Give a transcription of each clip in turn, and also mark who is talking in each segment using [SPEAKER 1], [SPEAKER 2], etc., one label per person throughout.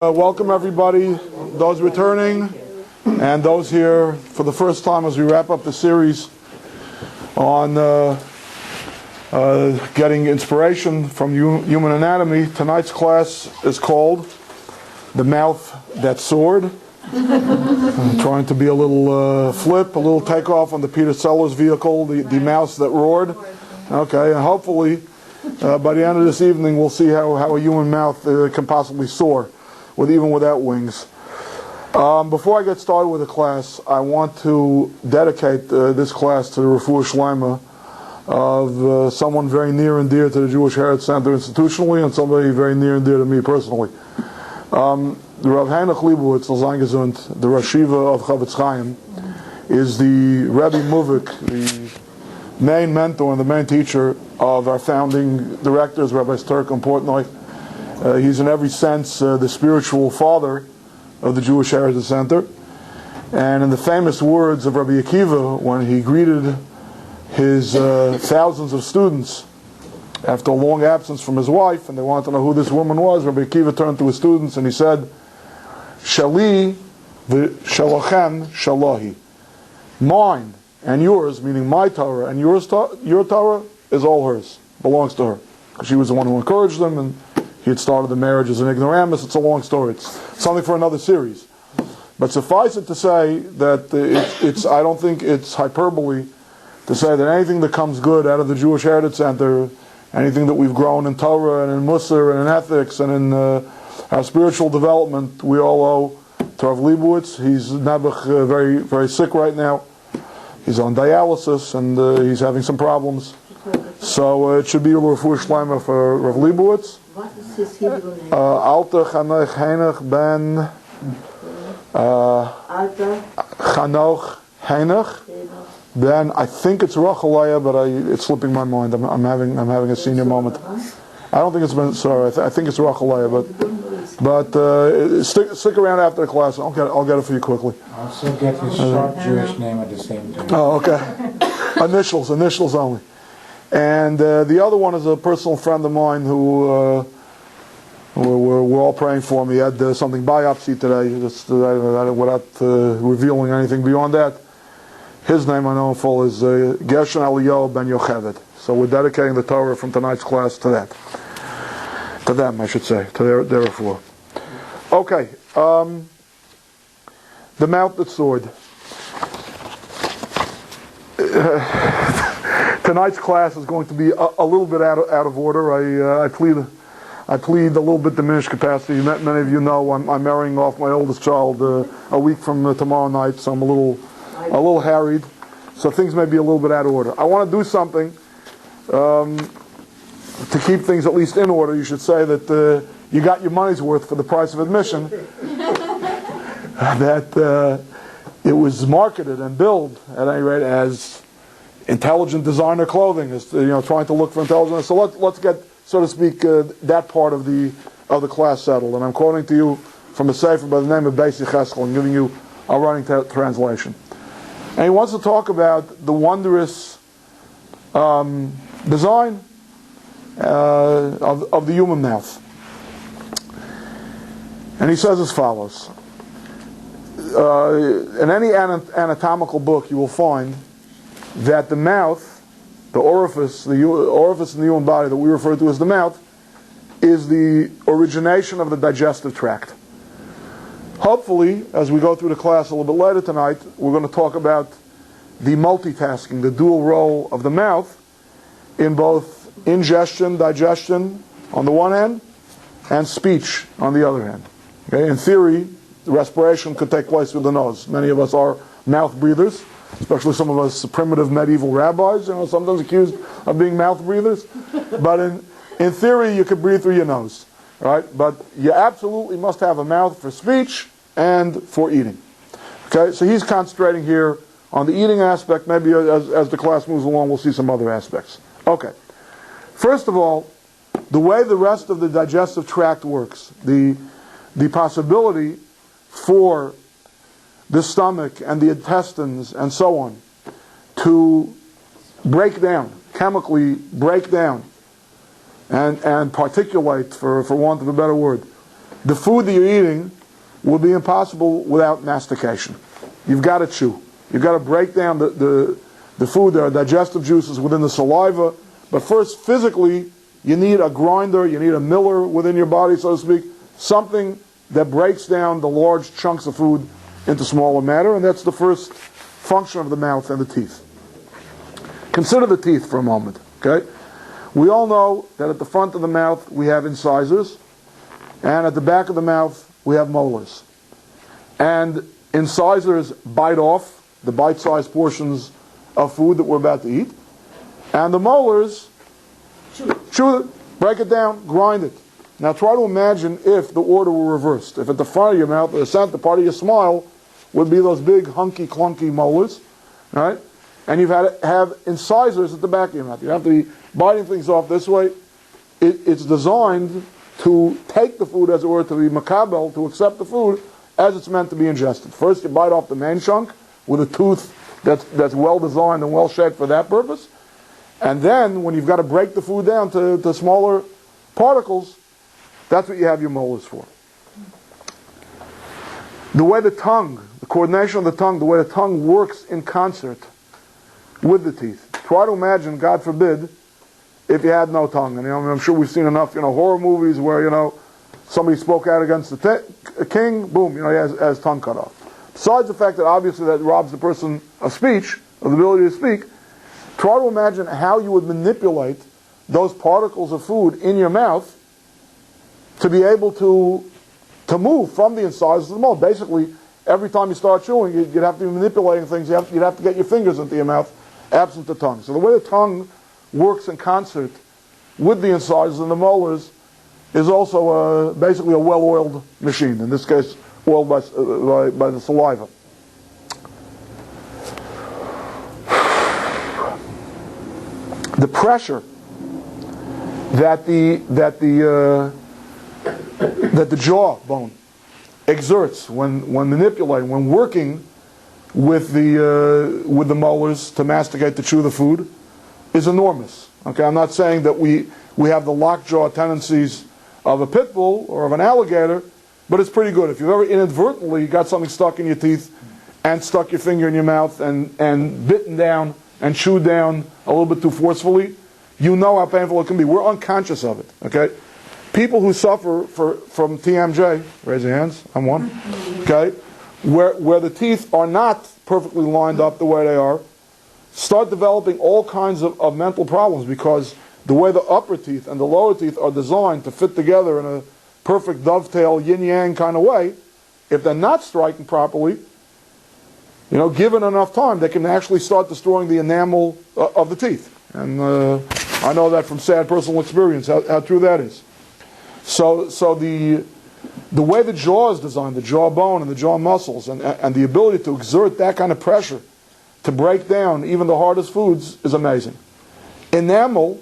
[SPEAKER 1] Welcome everybody, those returning and those here for the first time as we wrap up the series on getting inspiration from human anatomy. Tonight's class is called The Mouth That Soared. I'm trying to be a little flip, a little takeoff on the Peter Sellers vehicle, the mouse that roared. Okay, and hopefully by the end of this evening we'll see how a human mouth can possibly soar, even without wings. Before I get started with the class, I want to dedicate this class to the refuah shleima of someone very near and dear to the Jewish Heritage Center institutionally, and somebody very near and dear to me personally. The Rav Heinrich Leibowitz, the Rosh Yeshiva of Chavetz Chaim, is the Rabbi Muvik, the main mentor and the main teacher of our founding directors, Rabbi Sturk and Portnoy. He's in every sense the spiritual father of the Jewish Heritage Center. And in the famous words of Rabbi Akiva, when he greeted his thousands of students after a long absence from his wife, and they wanted to know who this woman was, Rabbi Akiva turned to his students and he said, Shali v'shalachem shalahi. Mine and yours, meaning my Torah and your Torah, is all hers, belongs to her. She was the one who encouraged them, and he had started the marriage as an ignoramus. It's a long story. It's something for another series. But suffice it to say that I don't think it's hyperbole to say that anything that comes good out of the Jewish Heritage Center, anything that we've grown in Torah and in Musar and in ethics and in our spiritual development, we all owe to Rav Leibowitz. He's very, very sick right now. He's on dialysis and he's having some problems. So it should be a refuah shleima for Rav Leibowitz.
[SPEAKER 2] What is his Hebrew name?
[SPEAKER 1] Alter Chanoch Heinrich ben Chanoch Heinrich ben, I think it's Rachalaya, but it's slipping my mind. I'm having a senior moment. I don't think it's been. Sorry, I think it's Rachalaya, but stick around after the class. I'll get it for you quickly.
[SPEAKER 3] I'll also get his short Jewish name at the same time.
[SPEAKER 1] Oh, okay. Initials only. And the other one is a personal friend of mine who we're all praying for him. He had something biopsy today, without revealing anything beyond that. His name I know in full is Gershon Eliyahu ben Yocheved. So we're dedicating the Torah from tonight's class to that. To them, I should say, to their refuah. Okay, the mouth that soared. Tonight's class is going to be a little bit out of order. I plead a little bit diminished capacity. Many of you know I'm marrying off my oldest child a week from tomorrow night, so I'm a little harried. So things may be a little bit out of order. I want to do something to keep things at least in order. You should say that you got your money's worth for the price of admission. That it was marketed and billed at any rate as intelligent designer clothing, is trying to look for intelligence. So let's get, so to speak, that part of the class settled. And I'm quoting to you from a sefer by the name of Beis Yecheskel and giving you a running translation. And he wants to talk about the wondrous design of the human mouth. And he says as follows: in any anatomical book you will find that the mouth, the orifice in the human body that we refer to as the mouth, is the origination of the digestive tract. Hopefully, as we go through the class a little bit later tonight, we're going to talk about the multitasking, the dual role of the mouth in both ingestion, digestion on the one hand, and speech on the other hand. Okay? In theory, respiration could take place with the nose. Many of us are mouth breathers, especially some of us primitive medieval rabbis, sometimes accused of being mouth breathers. But in theory, you could breathe through your nose, right? But you absolutely must have a mouth for speech and for eating. Okay, so he's concentrating here on the eating aspect. Maybe as the class moves along, we'll see some other aspects. Okay, first of all, the way the rest of the digestive tract works, the possibility for the stomach and the intestines and so on to break down, chemically break down and particulate, for want of a better word, the food that you're eating will be impossible without mastication. You've got to chew. You've got to break down the food. There are digestive juices within the saliva. But first, physically, you need a grinder, you need a miller within your body, so to speak, something that breaks down the large chunks of food into smaller matter, and that's the first function of the mouth and the teeth. Consider the teeth for a moment, okay? We all know that at the front of the mouth we have incisors, and at the back of the mouth we have molars. And incisors bite off the bite-sized portions of food that we're about to eat, and the molars chew it, break it down, grind it. Now try to imagine if the order were reversed. If at the front of your mouth, the center part of your smile, would be those big, hunky, clunky molars, right? And you've had to have incisors at the back of your mouth. You have to be biting things off this way. It's designed to take the food, as it were, to be makabel, to accept the food as it's meant to be ingested. First you bite off the main chunk with a tooth that's well designed and well shaped for that purpose. And then, when you've got to break the food down to smaller particles, that's what you have your molars for. The way the tongue, the coordination of the tongue, the way the tongue works in concert with the teeth. Try to imagine, God forbid, if you had no tongue. And I'm sure we've seen enough, horror movies where, somebody spoke out against the king, boom, he has his tongue cut off. Besides the fact that obviously that robs the person of speech, of the ability to speak, try to imagine how you would manipulate those particles of food in your mouth to be able to move from the incisors to the molar. Basically, every time you start chewing, you'd have to be manipulating things. You'd have to get your fingers into your mouth, absent the tongue. So the way the tongue works in concert with the incisors and the molars is also basically a well-oiled machine. In this case, oiled by the saliva. The pressure that the jawbone exerts when manipulating, when working with the molars to masticate, to chew the food, is enormous. Okay, I'm not saying that we have the lockjaw tendencies of a pit bull or of an alligator, but it's pretty good. If you've ever inadvertently got something stuck in your teeth and stuck your finger in your mouth and bitten down and chewed down a little bit too forcefully, you know how painful it can be. We're unconscious of it, okay? People who suffer from TMJ, raise your hands, I'm one, okay? Where the teeth are not perfectly lined up the way they are, start developing all kinds of mental problems, because the way the upper teeth and the lower teeth are designed to fit together in a perfect dovetail, yin-yang kind of way, if they're not striking properly, given enough time, they can actually start destroying the enamel of the teeth. And I know that from sad personal experience, how true that is. So the way the jaw is designed, the jawbone and the jaw muscles, and the ability to exert that kind of pressure to break down even the hardest foods is amazing. Enamel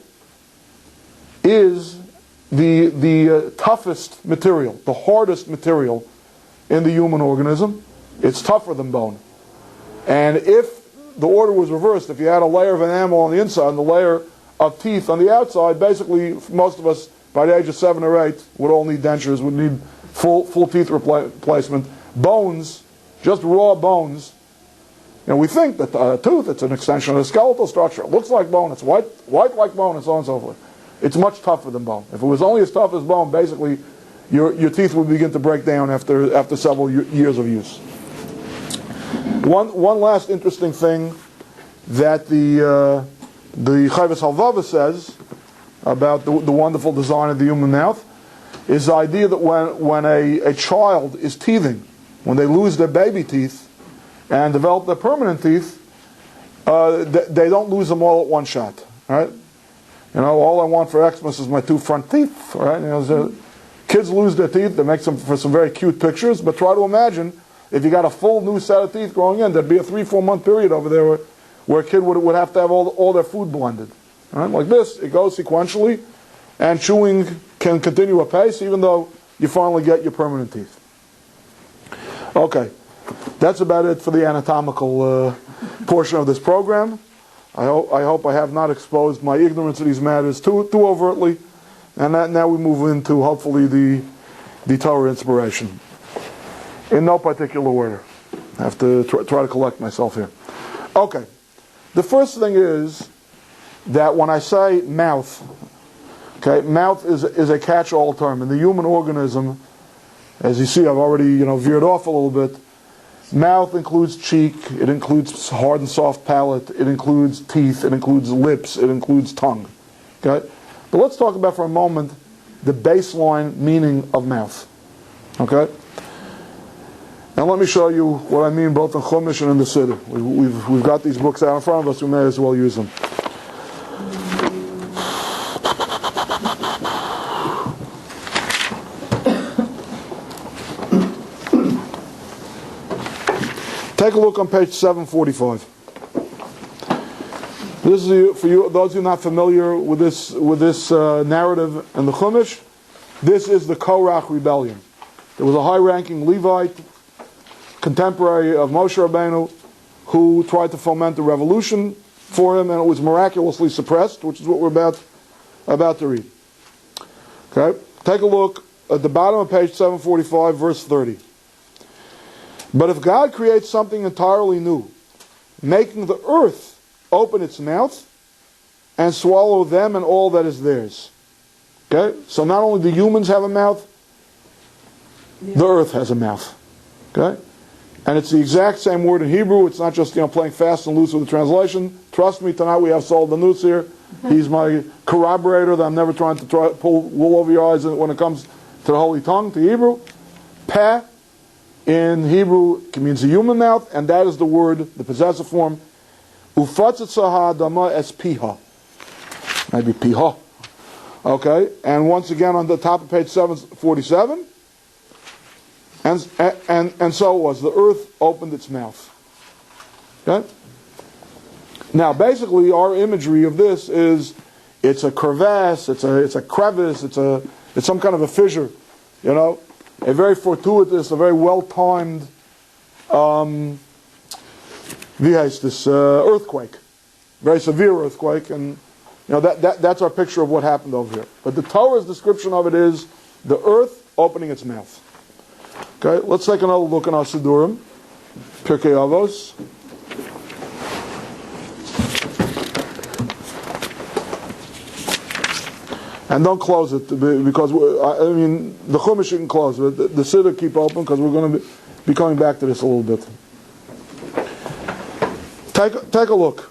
[SPEAKER 1] is the toughest material, the hardest material in the human organism. It's tougher than bone. And if the order was reversed, if you had a layer of enamel on the inside and a layer of teeth on the outside, basically most of us by the age of 7 or 8 would all need dentures, would need full teeth replacement. Bones, just raw bones. We think that a tooth, it's an extension of the skeletal structure. It looks like bone, it's white like bone, and so on and so forth. It's much tougher than bone. If it was only as tough as bone, basically your teeth would begin to break down after several years of use. One last interesting thing that the Chovos Halevavos says about the wonderful design of the human mouth is the idea that when a child is teething, when they lose their baby teeth and develop their permanent teeth, they don't lose them all at one shot. Right? All I want for Xmas is my 2 front teeth. Right? Kids lose their teeth. That makes them for some very cute pictures. But try to imagine if you got a full new set of teeth growing in, there'd be a 3-4 month period over there where a kid would have to have all their food blended. Right? Like this, it goes sequentially, and chewing can continue apace even though you finally get your permanent teeth. Okay, that's about it for the anatomical portion of this program. I hope I have not exposed my ignorance of these matters too overtly, and now we move into hopefully the Torah inspiration. In no particular order. I have to try to collect myself here. Okay. The first thing is that when I say mouth, okay, mouth is a catch-all term. In the human organism, as you see, I've already veered off a little bit. Mouth includes cheek, it includes hard and soft palate, it includes teeth, it includes lips, it includes tongue. Okay? But let's talk about for a moment the baseline meaning of mouth. Okay? And let me show you what I mean both in Chumash and in the Siddur. We've got these books out in front of us, we may as well use them. Take a look on page 745. This is for you, those who are not familiar with this narrative in the Chumash. This is the Korach rebellion. There was a high-ranking Levite, contemporary of Moshe Rabbeinu, who tried to foment a revolution for him, and it was miraculously suppressed, which is what we're about to read. Okay, take a look at the bottom of page 745, verse 30. But if God creates something entirely new, making the earth open its mouth and swallow them and all that is theirs. Okay? So not only do humans have a mouth, the earth has a mouth. Okay? And it's the exact same word in Hebrew. It's not just playing fast and loose with the translation. Trust me, tonight we have Saul the Nutz here. He's my corroborator that I'm never trying to pull wool over your eyes when it comes to the Holy Tongue, to Hebrew. Peh in Hebrew means a human mouth, and that is the word, the possessive form. Ufatzitzaha dama es piha. Maybe piha. Okay, and once again on the top of page 747. And so it was. The earth opened its mouth. Okay? Now, basically, our imagery of this is it's a crevasse, it's a crevice, it's some kind of a fissure, a very fortuitous, a very well-timed earthquake, very severe earthquake, and that's our picture of what happened over here. But the Torah's description of it is the earth opening its mouth. Okay, let's take another look in our Siddurim, Pirkei Avos. And don't close it, because the Chumash you can close, but the Siddur keep open, because we're going to be coming back to this a little bit. Take a look.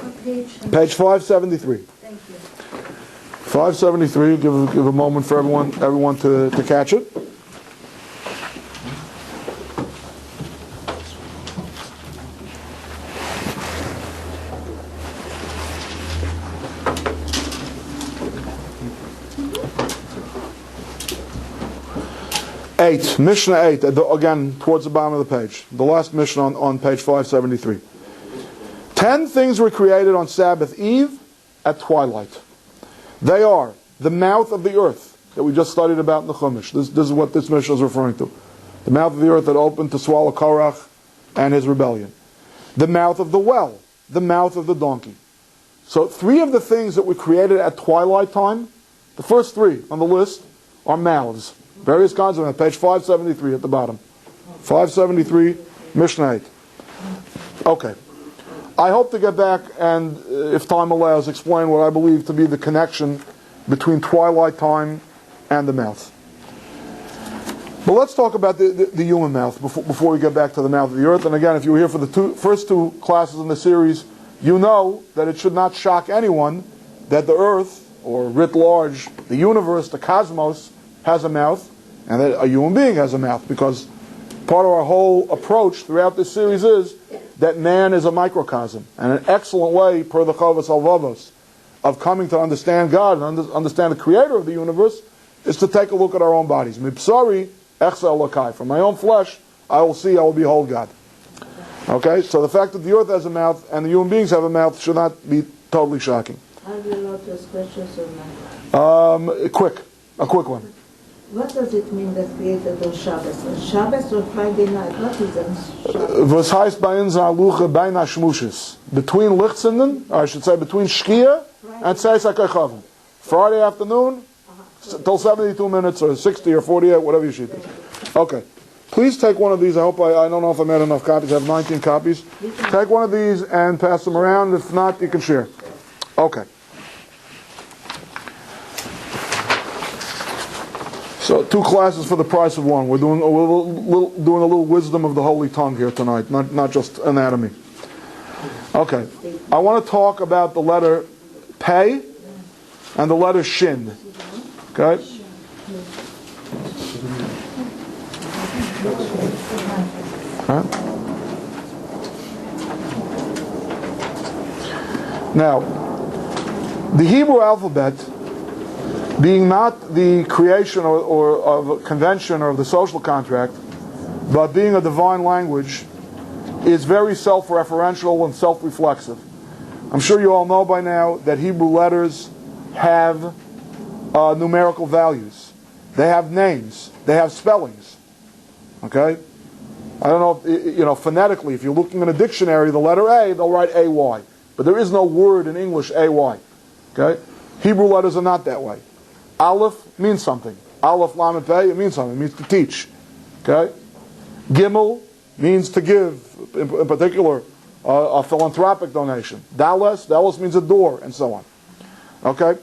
[SPEAKER 2] What page?
[SPEAKER 1] Page 573.
[SPEAKER 2] Thank you.
[SPEAKER 1] 573. Give a moment for everyone to catch it. Mishnah 8, again, towards the bottom of the page. The last Mishnah on page 573. 10 things were created on Sabbath Eve at twilight. They are the mouth of the earth that we just studied about in the Chumash. This is what this Mishnah is referring to. The mouth of the earth that opened to swallow Korach and his rebellion. The mouth of the well. The mouth of the donkey. So 3 of the things that were created at twilight time, the first 3 on the list are mouths. Various kinds of them. Page 573 at the bottom. 573, Mishnah 8. Okay. I hope to get back and, if time allows, explain what I believe to be the connection between twilight time and the mouth. But let's talk about the human mouth before we get back to the mouth of the earth. And again, if you were here for the first 2 classes in the series, you know that it should not shock anyone that the earth, or writ large, the universe, the cosmos, has a mouth, and that a human being has a mouth, because part of our whole approach throughout this series is that man is a microcosm, and an excellent way, per the Chovos Halvavos, of coming to understand God and understand the Creator of the universe is to take a look at our own bodies. Mipsari echsa elokai. From my own flesh, I will behold God. Okay, so the fact that the earth has a mouth and the human beings have a mouth should not be totally shocking.
[SPEAKER 2] Are you allowed to ask questions or not?
[SPEAKER 1] A quick one.
[SPEAKER 2] What does it mean that created on Shabbos? Shabbos or Friday night? What is on Shabbos?
[SPEAKER 1] Was heißt bei uns Aluche beina Shmushes? Between Lichtsinden, or I should say between Shkia and Tzeis HaKochavim. Friday afternoon till 72 minutes or 60 or 48, whatever your sheet is. Okay. Please take one of these. I don't know if I made enough copies. I have 19 copies. Take one of these and pass them around. If not, you can share. Okay. So 2 classes for the price of 1. We're doing a little wisdom of the holy tongue here tonight, not just anatomy. Okay. I want to talk about the letter Pei and the letter Shin. Okay? Now, the Hebrew alphabet, being not the creation or of a convention or of the social contract, but being a divine language, is very self-referential and self-reflexive. I'm sure you all know by now that Hebrew letters have numerical values. They have names. They have spellings. Okay? I don't know if, phonetically, if you're looking in a dictionary, the letter A, they'll write A-Y. But there is no word in English A-Y. Okay? Hebrew letters are not that way. Aleph means something. Aleph, Lamed, Pei, it means something. It means to teach. Okay? Gimel means to give, in particular, a philanthropic donation. Dalet means a door, and so on. Okay?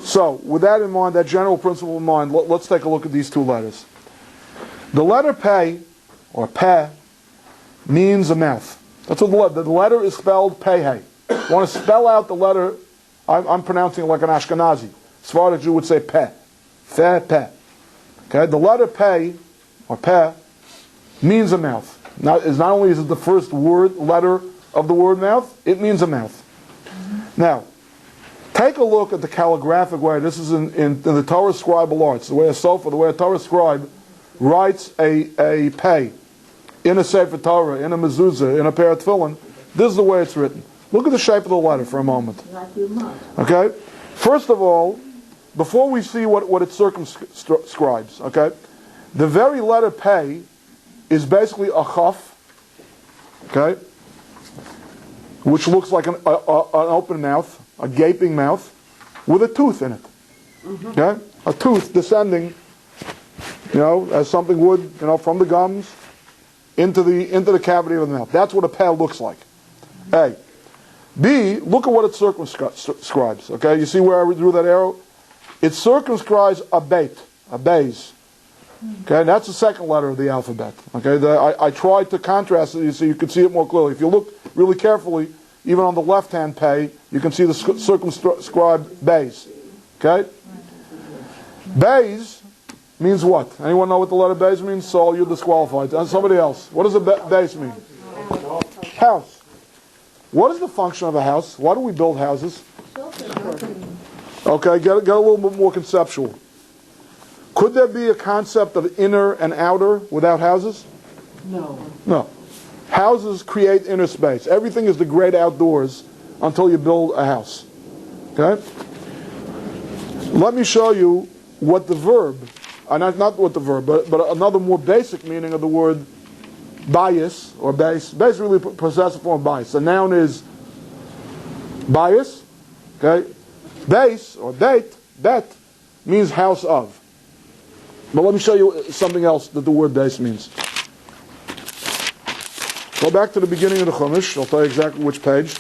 [SPEAKER 1] So, with that in mind, that general principle in mind, let's take a look at these 2 letters. The letter Pei, or Peh, means a mouth. That's what the letter is spelled Pei. You want to spell out the letter, I'm pronouncing it like an Ashkenazi. Schwartz Jew would say Peh. Peh. Okay, the letter Pei, or Peh, means a mouth. Now, not only is it the first letter of the word mouth, it means a mouth. Now, take a look at the calligraphic way. This is in the Torah scribal arts. The way a Torah scribe writes a Pei in a Sefer Torah, in a mezuzah, in a pair of tefillin. This is the way it's written. Look at the shape of the letter for a moment. Okay? First of all, before we see what it circumscribes, okay, the very letter Pei is basically a chaf, okay, which looks like an open mouth, a gaping mouth, with a tooth in it. Okay? A tooth descending, as something would, from the gums into the cavity of the mouth. That's what a Pei looks like. A. B, look at what it circumscribes. Okay, you see where I drew that arrow? It circumscribes a beis. Okay, that's the second letter of the alphabet. Okay, I tried to contrast it so you could see it more clearly. If you look really carefully, even on the left-hand Pei, you can see the circumscribed beis. Okay? Beis means what? Anyone know what the letter beis means? So you're disqualified. Somebody else. What does a beis mean? House. What is the function of a house? Why do we build houses? Okay, get a little bit more conceptual. Could there be a concept of inner and outer without houses? No. Houses create inner space. Everything is the great outdoors until you build a house. Okay? Let me show you what the verb, not what the verb, but another more basic meaning of the word bias or base. Base really possessive form of bias. The noun is bias. Okay? Base or bet means house of. But let me show you something else that the word base means. Go back to the beginning of the Chumash. I'll tell you exactly which page.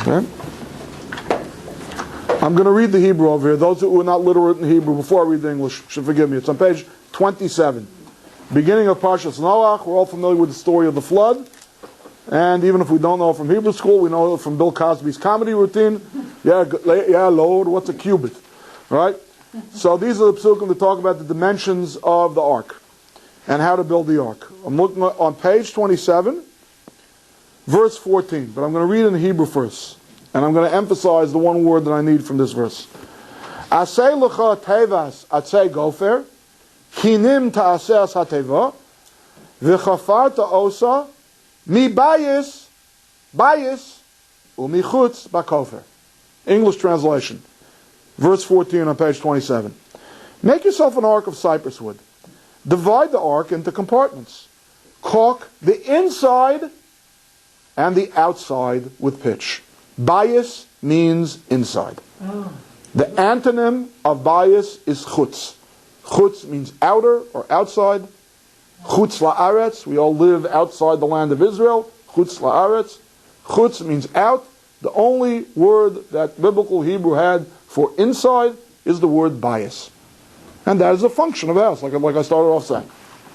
[SPEAKER 1] Okay. I'm going to read the Hebrew over here. Those who are not literate in Hebrew, before I read the English, should forgive me. It's on page 27. Beginning of Parshas Noach. We're all familiar with the story of the flood. And even if we don't know it from Hebrew school, we know it from Bill Cosby's comedy routine. Yeah, Lord, what's a cubit? Right? So these are the psukim that talk about the dimensions of the ark and how to build the ark. I'm looking on page 27, verse 14. But I'm going to read in Hebrew first. And I'm going to emphasize the one word that I need from this verse. Aseh lecha tevas atzei gofer, kinim ta'aseh hateva, v'chafarta osa, mi bayis, u'michutz bakofer. English translation. Verse 14 on page 27. Make yourself an ark of cypress wood. Divide the ark into compartments. Caulk the inside and the outside with pitch. Bias means inside. The antonym of bias is chutz. Chutz means outer or outside. Chutz la'aretz, we all live outside the land of Israel. Chutz la'aretz. Chutz means out. The only word that biblical Hebrew had for inside is the word bias. And that is a function of a house, like I started off saying.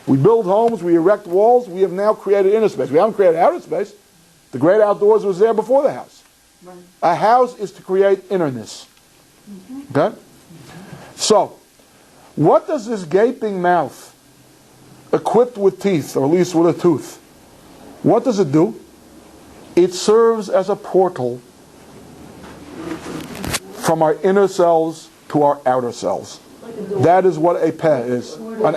[SPEAKER 1] We build homes, we erect walls, we have now created inner space. We haven't created outer space. The great outdoors was there before the house.
[SPEAKER 2] Right.
[SPEAKER 1] A house is to create innerness. Okay? So, what does this gaping mouth, equipped with teeth, or at least with a tooth, what does it do? It serves as a portal from our inner selves to our outer selves. That is what a peh is. An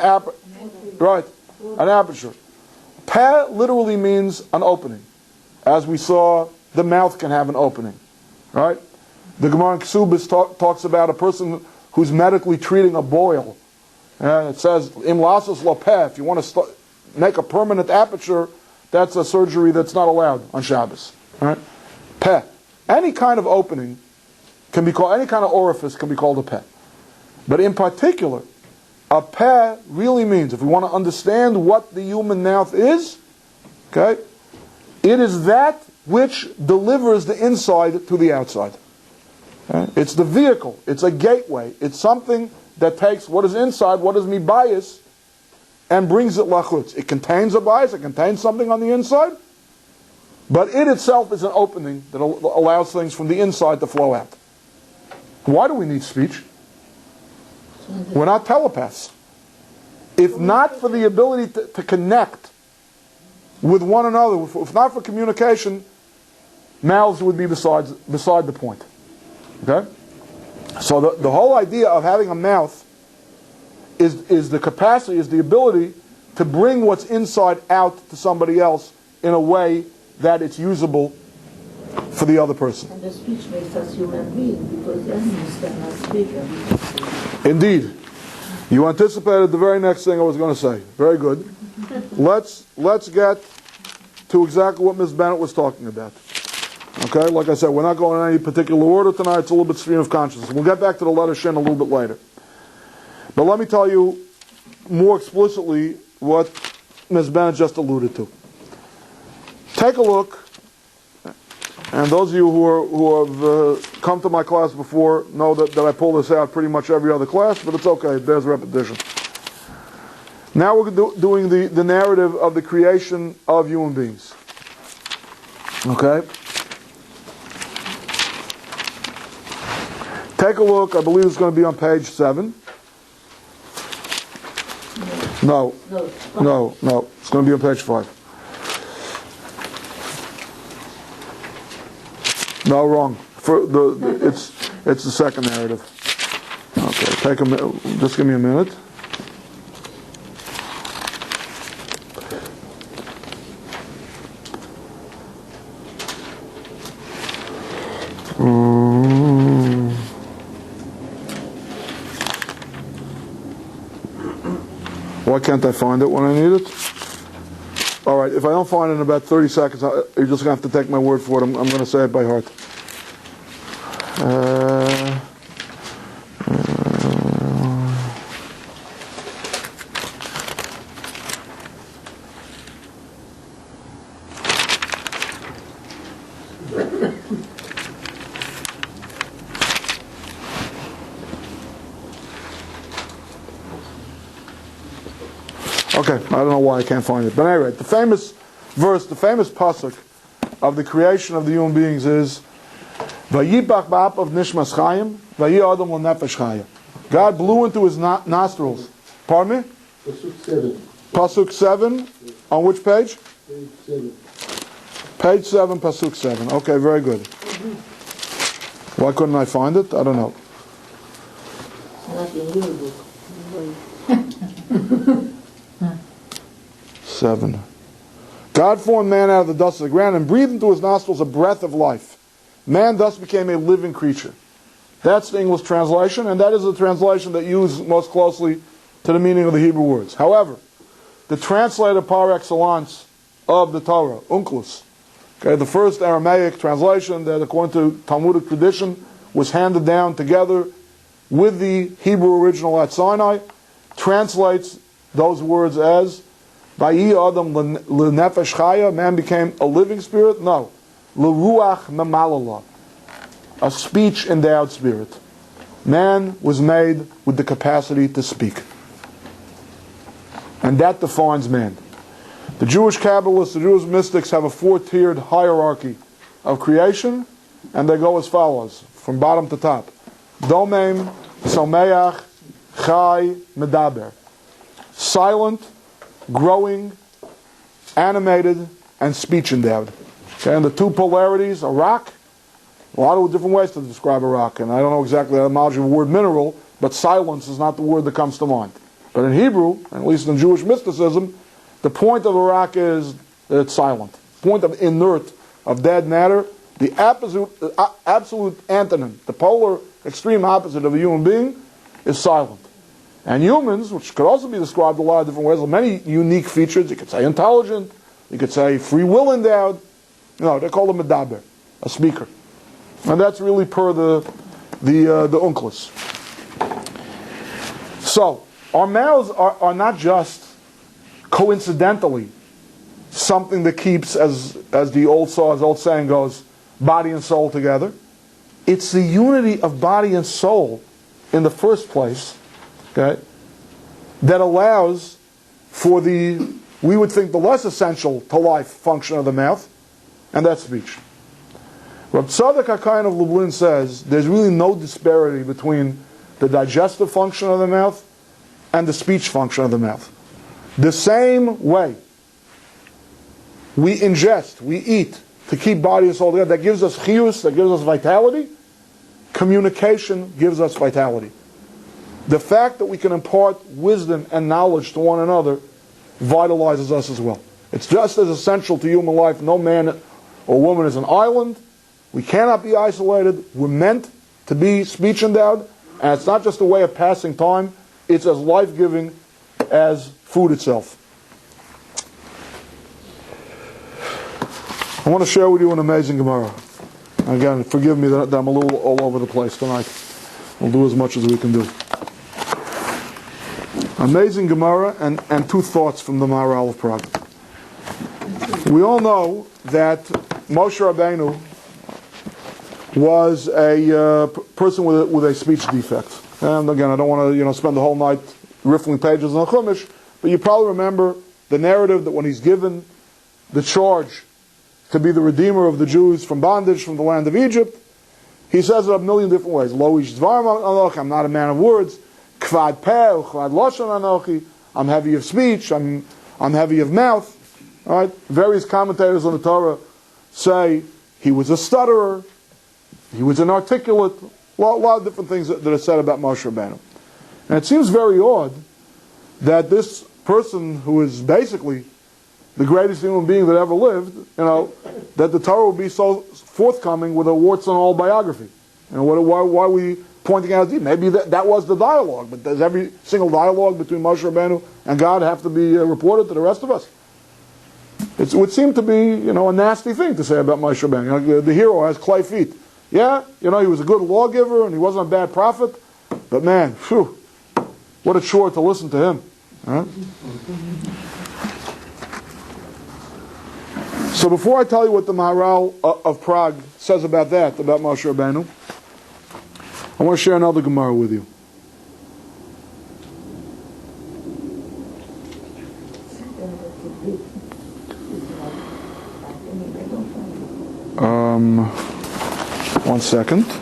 [SPEAKER 1] aperture. Peh literally means an opening. As we saw, the mouth can have an opening. Right? The Gemara in Ksubis talks about a person who's medically treating a boil. And it says, Im lasos lo peh, if you want to make a permanent aperture, that's a surgery that's not allowed on Shabbos. Right? Peh. Any kind of opening can be called, any kind of orifice can be called a peh. But in particular, a peh really means, if we want to understand what the human mouth is, okay, it is that which delivers the inside to the outside. Okay? It's the vehicle. It's a gateway. It's something that takes what is inside, what is me bias, and brings it lachutz. It contains a bias. It contains something on the inside, but it itself is an opening that allows things from the inside to flow out. Why do we need speech? We're not telepaths. If not for the ability to connect with one another, if not for communication, mouths would be beside the point. Okay? So the whole idea of having a mouth is the capacity, is the ability to bring what's inside out to somebody else in a way that it's usable for the other person.
[SPEAKER 2] And the speech makes us human beings, because the animals cannot speak.
[SPEAKER 1] Indeed. You anticipated the very next thing I was going to say. Very good. Let's get to exactly what Ms. Bennett was talking about. Okay, like I said, we're not going in any particular order tonight. It's a little bit stream of consciousness. We'll get back to the letter Shin a little bit later. But let me tell you more explicitly what Ms. Bennett just alluded to. Take a look, and those of you who have come to my class before know that I pull this out pretty much every other class, but it's okay, it bears repetition. Now we're doing the narrative of the creation of human beings. Okay? Take a look, I believe it's going to be on page 7. No, it's going to be on page 5. No, wrong. It's the second narrative. Okay, take a minute. Just give me a minute. Why can't I find it when I need it? All right, if I don't find it in about 30 seconds, you're just going to have to take my word for it. I'm going to say it by heart. Okay, I don't know why I can't find it. But anyway, the famous verse, the famous pasuk of the creation of the human beings is Vayibach ba'apav nishmas chayim, vayi adam l'nefesh chayim. God blew into his nostrils. Pardon me?
[SPEAKER 4] Pasuk 7.
[SPEAKER 1] Pasuk 7. On which page?
[SPEAKER 4] Page 7.
[SPEAKER 1] Page 7, pasuk 7. Okay, very good. Why couldn't I find it? I don't know.
[SPEAKER 2] Not in your book.
[SPEAKER 1] 7. God formed man out of the dust of the ground and breathed into his nostrils a breath of life. Man thus became a living creature. That's the English translation, and that is the translation that uses most closely to the meaning of the Hebrew words. However, the translator par excellence of the Torah, Onkelos, Okay, the first Aramaic translation that, according to Talmudic tradition, was handed down together with the Hebrew original at Sinai, translates those words as Vayi Adam L'Nefesh Chaya, man became a living spirit. No, L'Ruach Memalala, a speech endowed spirit. Man was made with the capacity to speak, and that defines man. The Jewish Kabbalists, the Jewish mystics have a four-tiered hierarchy of creation, and they go as follows, from bottom to top. Domem, Someach, Chai, Medaber. Silent, growing, animated, and speech endowed. Okay, and the two polarities, a rock, a lot of different ways to describe a rock, and I don't know exactly the etymology of the word mineral, but silence is not the word that comes to mind. But in Hebrew, at least in Jewish mysticism, the point of a rock is that it's silent. The point of inert, of dead matter, the absolute antonym, the polar extreme opposite of a human being, is silent. And humans, which could also be described a lot of different ways, have many unique features. You could say intelligent, you could say free will endowed. No, they call them a medaber, a speaker. And that's really per the Unclus. So, our mouths are not just coincidentally something that keeps, as the old saying goes, body and soul together. It's the unity of body and soul in the first place, okay, that allows for we would think, the less essential to life function of the mouth, and that's speech. Rabbi Tzadok HaKayin of Lublin says there's really no disparity between the digestive function of the mouth and the speech function of the mouth. The same way we ingest, we eat to keep body and soul together, that gives us chiyus, that gives us vitality, communication gives us vitality. The fact that we can impart wisdom and knowledge to one another vitalizes us as well. It's just as essential to human life. No man or woman is an island. We cannot be isolated. We're meant to be speech endowed, and it's not just a way of passing time. It's as life-giving as food itself. I want to share with you an amazing Gemara. Again, forgive me that I'm a little all over the place tonight. We'll do as much as we can do. Amazing Gemara and two thoughts from the Maharal of Prague. We all know that Moshe Rabbeinu was a person with a speech defect. And again, I don't want to spend the whole night riffling pages on Chumash, but you probably remember the narrative that when he's given the charge to be the redeemer of the Jews from bondage from the land of Egypt, he says it a million different ways. Lo ish dvarim anochi, I'm not a man of words. Kvad peh, kvad lashon anochi, I'm heavy of speech, I'm heavy of mouth. All right? Various commentators on the Torah say he was a stutterer, he was inarticulate, a lot of different things that are said about Moshe Rabbeinu. And it seems very odd that this person who is basically the greatest human being that ever lived, that the Torah would be so forthcoming with a warts and all biography. Why are we pointing out maybe that was the dialogue, but does every single dialogue between Moshe Rabbeinu and God have to be reported to the rest of us? It would seem to be, a nasty thing to say about Moshe Rabbeinu. The hero has clay feet. Yeah, he was a good lawgiver and he wasn't a bad prophet, but man, phew, what a chore to listen to him. All right? So before I tell you what the Maharal of Prague says about that, about Moshe Rabbeinu, I want to share another Gemara with you. One second. Do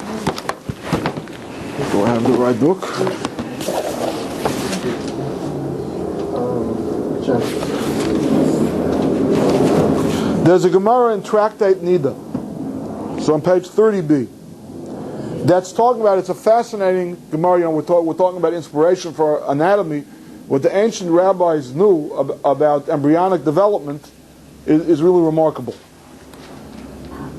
[SPEAKER 1] I have the right book? There's a Gemara in Tractate Nida. So on page 30b. That's talking about, it's a fascinating Gemara. We're talking about inspiration for anatomy. What the ancient rabbis knew about embryonic development is really remarkable.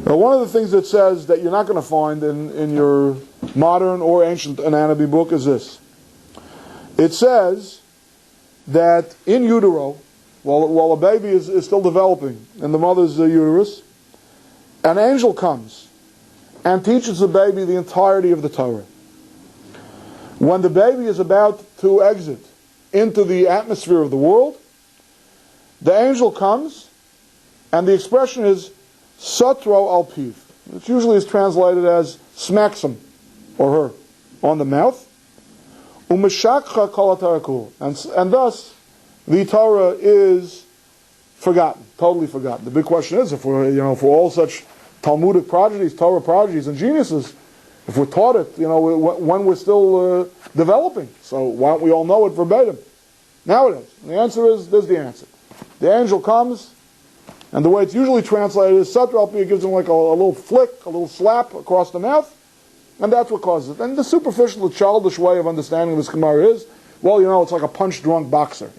[SPEAKER 1] Now, one of the things that says that you're not going to find in your modern or ancient anatomy book is this. It says that in utero, while a baby is still developing in the mother's uterus, an angel comes and teaches the baby the entirety of the Torah. When the baby is about to exit into the atmosphere of the world, the angel comes, and the expression is satro al piv, which usually is translated as smacks him or her on the mouth. Umeshakcha kol hatarakul, and thus the Torah is forgotten, totally forgotten. The big question is, if we're, for all such Talmudic prodigies, Torah prodigies, and geniuses, if we're taught it, when we're still developing, so why don't we all know it verbatim? Nowadays, the answer is, there's the answer. The angel comes, and the way it's usually translated is Satra al-Pi, gives him like a little flick, a little slap across the mouth, and that's what causes it. And the superficial, the childish way of understanding this Gemara is, well, it's like a punch-drunk boxer.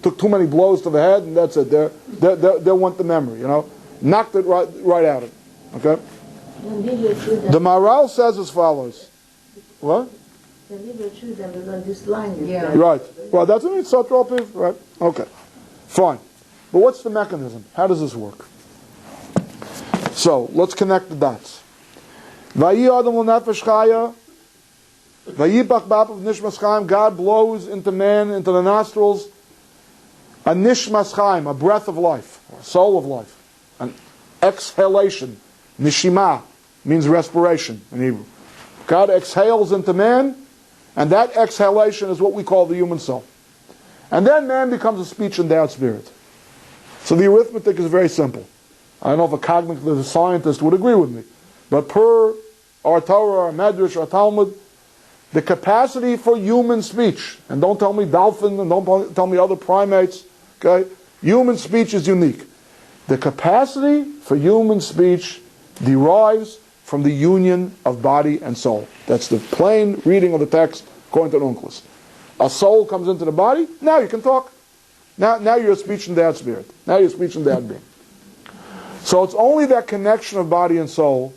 [SPEAKER 1] Took too many blows to the head, and that's it. They want the memory. Knocked it right out of it. Okay. The Maharal says as follows. What? Right. Well, that's what it means. Satra al-Pi. Right. Okay. Fine. But what's the mechanism? How does this work? So let's connect the dots. Vayi adam l'nefesh chaya. Vayipach b'apav nishmas chaim. God blows into man, into the nostrils, a nishmas chaim, a breath of life, a soul of life, an exhalation. Nishima means respiration in Hebrew. God exhales into man, and that exhalation is what we call the human soul. And then man becomes a speech-endowed spirit. So the arithmetic is very simple. I don't know if a cognitive scientist would agree with me, but per our Torah, our Medrash, our Talmud, the capacity for human speech, and don't tell me dolphin, and don't tell me other primates, okay? Human speech is unique. The capacity for human speech derives from the union of body and soul. That's the plain reading of the text according to Onkelos. A soul comes into the body, now you can talk. Now you're a speech-endowed spirit. Now you're a speech-endowed being. So it's only that connection of body and soul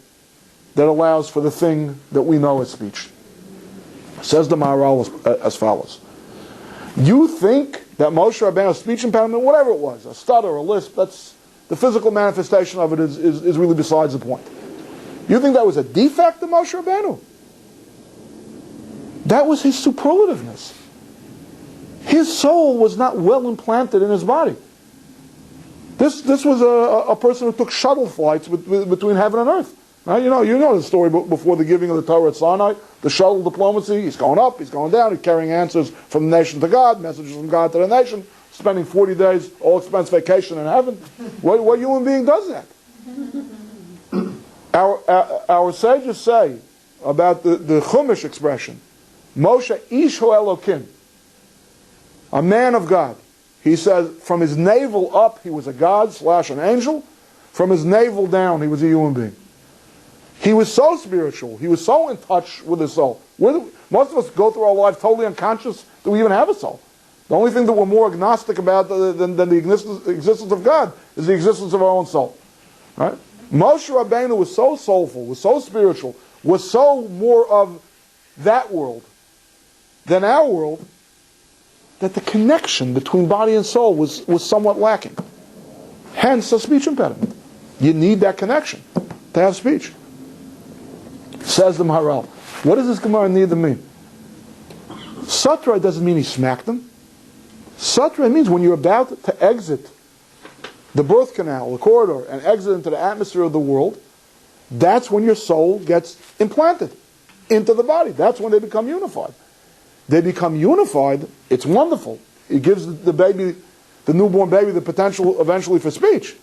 [SPEAKER 1] that allows for the thing that we know as speech. Says the Maharal as follows. You think that Moshe Rabbeinu's speech impediment, whatever it was, a stutter, a lisp, that's the physical manifestation of it is really besides the point. You think that was a defect of Moshe Rabbeinu? That was his superlativeness. His soul was not well implanted in his body. This was a person who took shuttle flights between heaven and earth. Now, you know the story before the giving of the Torah at Sinai, the shuttle diplomacy. He's going up, he's going down, he's carrying answers from the nation to God, messages from God to the nation, spending 40 days all expense vacation in heaven. What human being does that? Our sages say about the Chumash expression, Moshe Ish Hu Elokim, a man of God. He says from his navel up he was a god / an angel. From his navel down he was a human being. He was so spiritual. He was so in touch with his soul. Most of us go through our life totally unconscious that we even have a soul. The only thing that we're more agnostic about than the existence of God is the existence of our own soul. Right? Moshe Rabbeinu was so soulful, was so spiritual, was so more of that world than our world, that the connection between body and soul was somewhat lacking. Hence a speech impediment. You need that connection to have speech. Says the Maharal. What does this Gemara need to mean? Satra doesn't mean he smacked him. Satra means when you're about to exit the birth canal, the corridor, and exit into the atmosphere of the world, that's when your soul gets implanted into the body. That's when they become unified. They become unified, it's wonderful. It gives the baby, the newborn baby, the potential eventually for speech.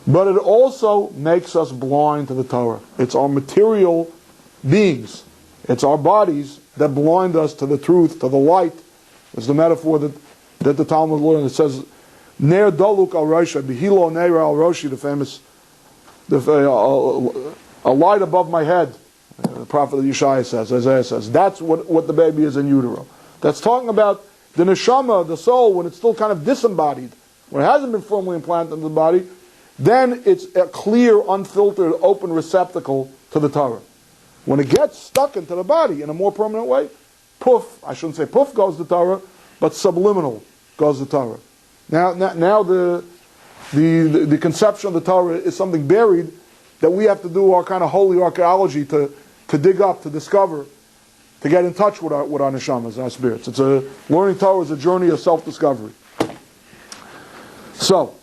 [SPEAKER 1] But it also makes us blind to the Torah. It's our material beings. It's our bodies that blind us to the truth, to the light. It's the metaphor that the Talmud learns. It says, Ner doluk al rosha, bihilo neir al roshi, the famous, a light above my head. The prophet Yeshaya says, Isaiah says, that's what the baby is in utero. That's talking about the neshama, the soul, when it's still kind of disembodied, when it hasn't been firmly implanted into the body, then it's a clear, unfiltered, open receptacle to the Torah. When it gets stuck into the body in a more permanent way, poof, I shouldn't say poof goes the Torah, but subliminal goes the Torah. Now the The conception of the Torah is something buried that we have to do our kind of holy archaeology to dig up, to discover, to get in touch with our neshamas, our spirits. Learning Torah is a journey of self-discovery. So,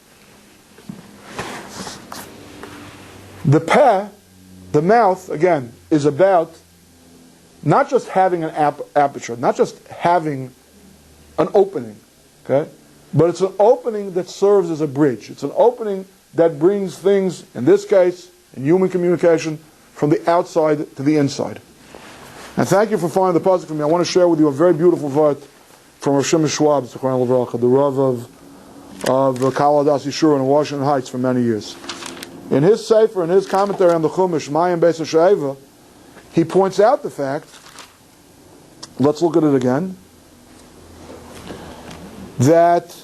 [SPEAKER 1] the peh, the mouth, again, is about not just having an aperture, not just having an opening, okay? But it's an opening that serves as a bridge. It's an opening that brings things, in this case, in human communication, from the outside to the inside. And thank you for finding the pasuk for me. I want to share with you a very beautiful vart from Rosh Schwartz, the Rav of Kaladas Yeshua in Washington Heights for many years. In his sefer, in his commentary on the Chumash, Mayim Beis HaShe'eva, he points out the fact, let's look at it again, that,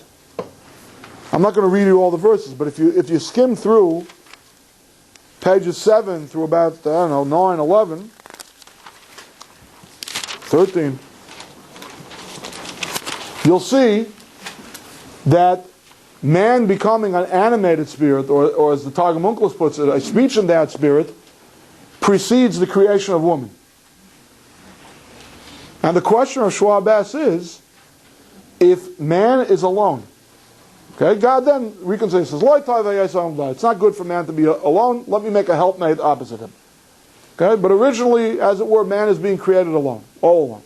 [SPEAKER 1] I'm not going to read you all the verses, but if you skim through pages 7 through about, 9, 11, 13, you'll see that man becoming an animated spirit, or as the Targum Onkelos puts it, a speech-endowed spirit, precedes the creation of woman. And the question of Schwab asks is, if man is alone, okay, God then reconciles, says, it's not good for man to be alone, let me make a helpmate opposite him. Okay, but originally, as it were, man is being created alone, all alone.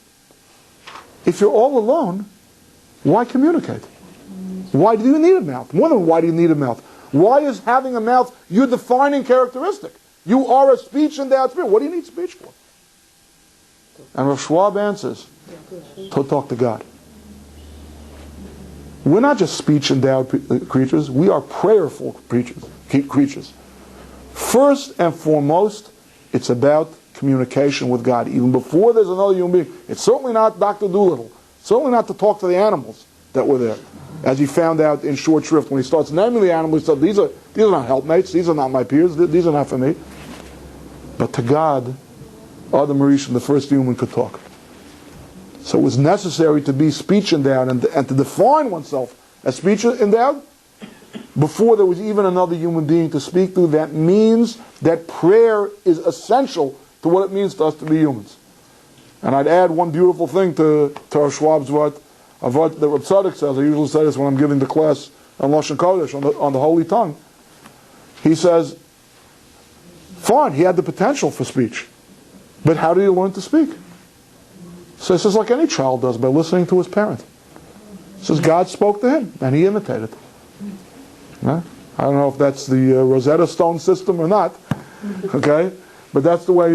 [SPEAKER 1] If you're all alone, why communicate? Why do you need a mouth? More than why do you need a mouth? Why is having a mouth your defining characteristic? You are a speech-endowed spirit. What do you need speech for? And Rav Schwab answers, to talk to God. We're not just speech-endowed creatures. We are prayerful creatures. First and foremost, it's about communication with God. Even before there's another human being. It's certainly not Dr. Doolittle. Certainly not to talk to the animals that were there. As he found out in short shrift, when he starts naming the animals, he said, these are not helpmates, these are not my peers, these are not for me. But to God, Adam Rishon, the first human, could talk. So it was necessary to be speech-endowed and to define oneself as speech-endowed before there was even another human being to speak to. That means that prayer is essential to what it means to us to be humans. And I'd add one beautiful thing to our Schwab's vart, a vart that Reb Tzadok says. I usually say this when I'm giving the class on Lashon Kodesh, on the Holy Tongue. He says, fine, he had the potential for speech, but how did he learn to speak? So he says, like any child does, by listening to his parent. He says, God spoke to him, and he imitated. I don't know if that's the Rosetta Stone system or not, okay? But that's the way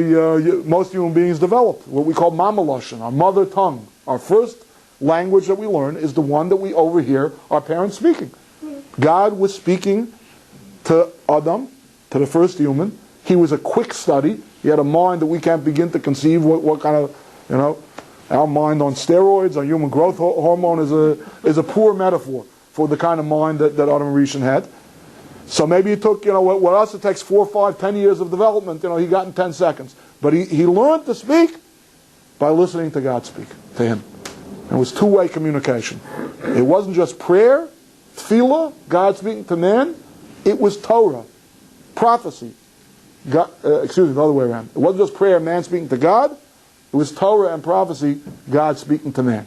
[SPEAKER 1] most human beings develop, what we call Mama Lashon, our mother tongue. Our first language that we learn is the one that we overhear our parents speaking. God was speaking to Adam, to the first human. He was a quick study. He had a mind that we can't begin to conceive what kind of, our mind on steroids, our human growth hormone is a poor metaphor for the kind of mind that Adam Rishon had. So maybe it took, what us it takes 4, 5, 10 years of development, he got in 10 seconds. But he learned to speak by listening to God speak to him. It was two-way communication. It wasn't just prayer, tefillah, God speaking to man. It was Torah, prophecy. The other way around. It wasn't just prayer, man speaking to God. It was Torah and prophecy, God speaking to man.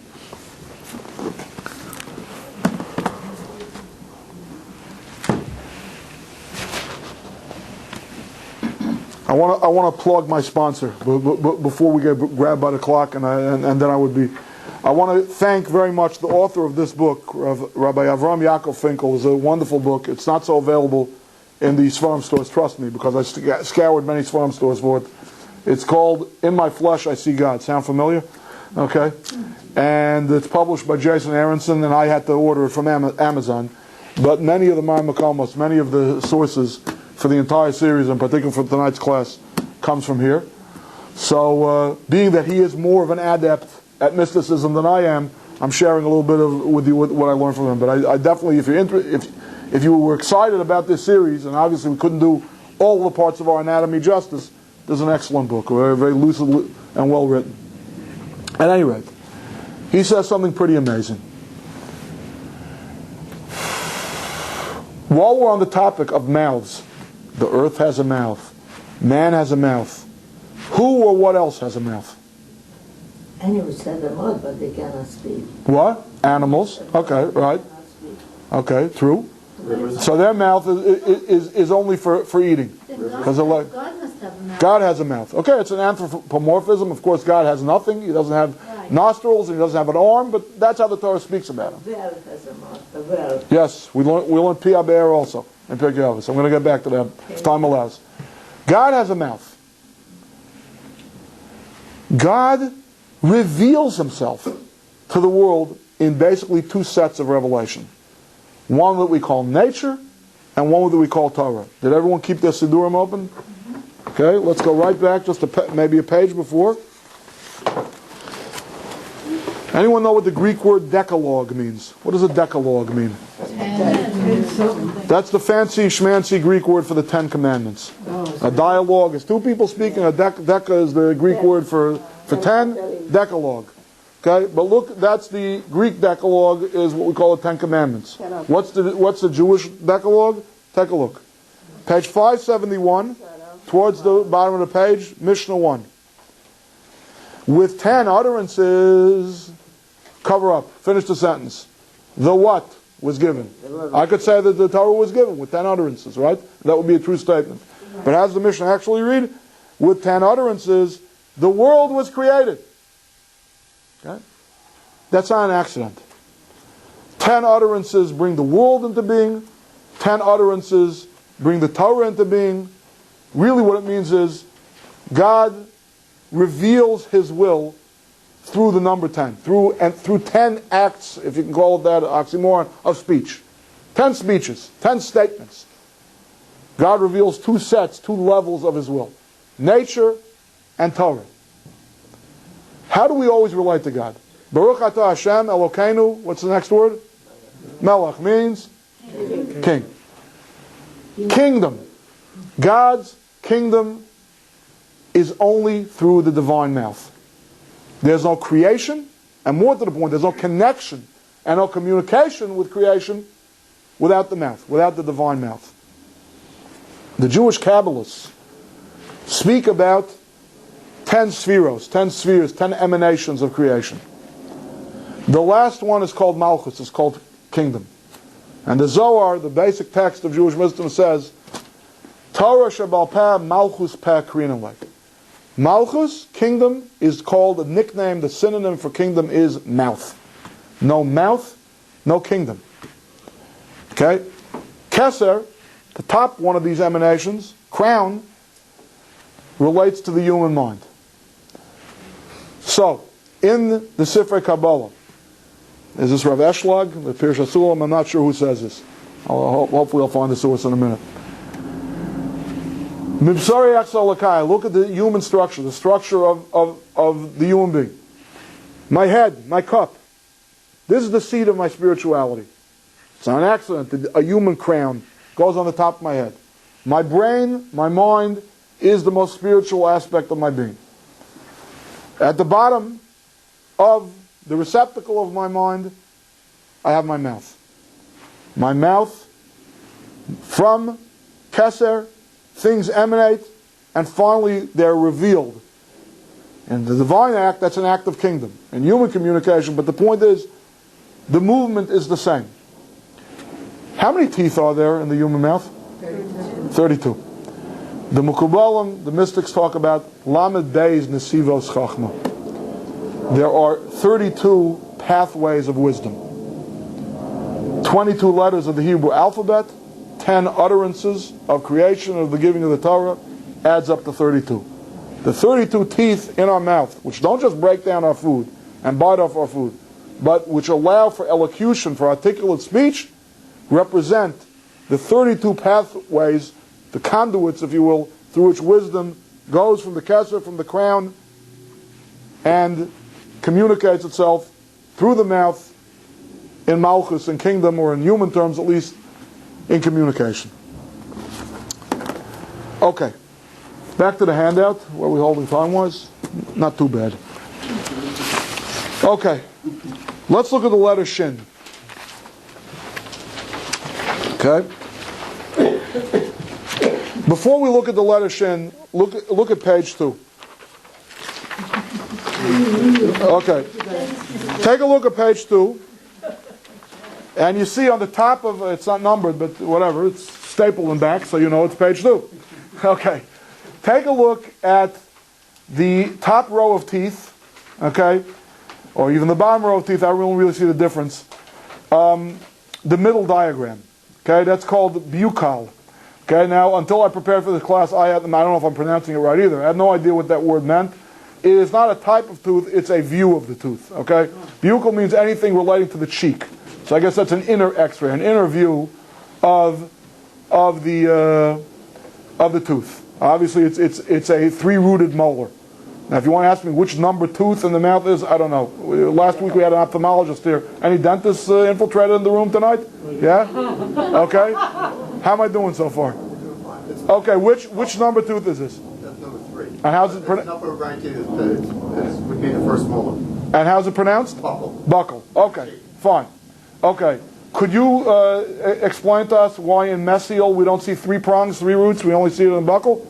[SPEAKER 1] I want to plug my sponsor before we get grabbed by the clock, and then I would be. I want to thank very much the author of this book, Rabbi Avram Yaakov Finkel. It's a wonderful book. It's not so available in the Svarim stores, trust me, because I scoured many Svarim stores for it. It's called In My Flesh I See God. Sound familiar? Okay. And it's published by Jason Aronson, and I had to order it from Amazon. But many of the Ma'amakomos, many of the sources for the entire series, in particular for tonight's class, comes from here. So, being that he is more of an adept at mysticism than I am, I'm sharing a little bit with you what I learned from him. But I definitely, if you were excited about this series, and obviously we couldn't do all the parts of our anatomy justice, there's an excellent book, very, very lucid and well written. At any rate, he says something pretty amazing. While we're on the topic of mouths, the earth has a mouth, man has a mouth. Who or what else has a mouth?
[SPEAKER 2] Animals have a mouth, but they cannot speak.
[SPEAKER 1] What? Animals. Okay, right.
[SPEAKER 2] Cannot speak.
[SPEAKER 1] Okay, true. So their mouth is only for eating. Because
[SPEAKER 5] God must have a mouth.
[SPEAKER 1] God has a mouth. Okay, it's an anthropomorphism. Of course, God has nothing. He doesn't have nostrils, and he doesn't have an arm, but that's how the Torah speaks about him.
[SPEAKER 2] The well has a mouth. The well.
[SPEAKER 1] Yes, we learned Pia Be'er also in Pirkei Avos. I'm going to get back to that if time allows. God has a mouth. God reveals himself to the world in basically two sets of revelation. One that we call nature, and one that we call Torah. Did everyone keep their Sidurim open? Okay, let's go right back just maybe a page before. Anyone know what the Greek word decalogue means? What does a decalogue mean? That's the fancy schmancy Greek word for the Ten Commandments. A dialogue is two people speaking. A deca is the Greek word for 10. Decalogue. Okay, but look, that's the Greek Decalogue is what we call the Ten Commandments. What's the Jewish Decalogue? Take a look. Page 571, towards the bottom of the page, Mishnah 1. With 10 utterances, cover up, finish the sentence. The what was given? I could say that the Torah was given with 10 utterances, right? That would be a true statement. But how does the Mishnah actually read? With 10 utterances, the world was created. Okay? That's not an accident. 10 utterances bring the world into being. 10 utterances bring the Torah into being. Really what it means is God reveals his will through the number 10. Through 10 acts, if you can call it that, oxymoron, of speech. 10 speeches, 10 statements. God reveals two sets, two levels of his will. Nature and Torah. How do we always relate to God? Baruch atah Hashem Elokeinu, what's the next word? Melech means king. Kingdom. God's kingdom is only through the divine mouth. There's no creation, and more to the point, there's no connection and no communication with creation without the mouth, without the divine mouth. The Jewish Kabbalists speak about 10 spheros, 10 spheres, 10 emanations of creation. The last one is called Malchus, it's called kingdom. And the Zohar, the basic text of Jewish wisdom, says, Torah shebal peh Malchus peh krinalek. Malchus, kingdom, is called a nickname, the synonym for kingdom is mouth. No mouth, no kingdom. Okay? Keser, the top one of these emanations, crown, relates to the human mind. So, in the Sifrei Kabbalah, is this Rav Eshlag, the Pirush HaSulam? I'm not sure who says this. Hopefully I'll find the source in a minute. Mibsari Aksalakai, look at the human structure, the structure of the human being. My head, my cup. This is the seat of my spirituality. It's not an accident that a human crown goes on the top of my head. My brain, my mind, is the most spiritual aspect of my being. At the bottom of the receptacle of my mind, I have my mouth. My mouth, from Keser, things emanate, and finally they're revealed. In the divine act, that's an act of kingdom. In human communication, but the point is, the movement is the same. How many teeth are there in the human mouth? 32. The Mukubalim, the mystics talk about Lamed Beis Nesivos Chachma. There are 32 pathways of wisdom. 22 letters of the Hebrew alphabet, 10 utterances of creation, of the giving of the Torah, adds up to 32. The 32 teeth in our mouth, which don't just break down our food and bite off our food, but which allow for elocution, for articulate speech, represent the 32 pathways, the conduits, if you will, through which wisdom goes from the Keser, from the crown, and communicates itself through the mouth in Malchus, in kingdom, or in human terms at least, in communication. Okay. Back to the handout, where we're holding time-wise. Not too bad. Okay. Let's look at the letter Shin. Okay. Before we look at the letter Shin, look at page 2. Okay. Take a look at page 2. And you see on the top of, it's not numbered, but whatever, it's stapled in back, so you know it's page 2. Okay. Take a look at the top row of teeth, okay, or even the bottom row of teeth. I don't really see the difference. The middle diagram, okay, that's called buccal. Okay, now until I prepared for this class, I don't know if I'm pronouncing it right either. I had no idea what that word meant. It is not a type of tooth; it's a view of the tooth. Okay, buccal means anything relating to the cheek. So I guess that's an inner X-ray, an inner view of the tooth. Obviously, it's a three-rooted molar. Now, if you want to ask me which number tooth in the mouth is, I don't know. Last week we had an ophthalmologist here. Any dentists infiltrated in the room tonight? Yeah? Okay. How am I doing so far? Okay, which number tooth is this?
[SPEAKER 5] That's number 3.
[SPEAKER 1] And how's it pronounced?
[SPEAKER 5] Number right here would be the first molar.
[SPEAKER 1] And how's it pronounced?
[SPEAKER 5] Buckle.
[SPEAKER 1] Buckle. Okay, fine. Okay. Could you explain to us why in mesial we don't see 3 prongs, 3 roots, we only see it in buckle?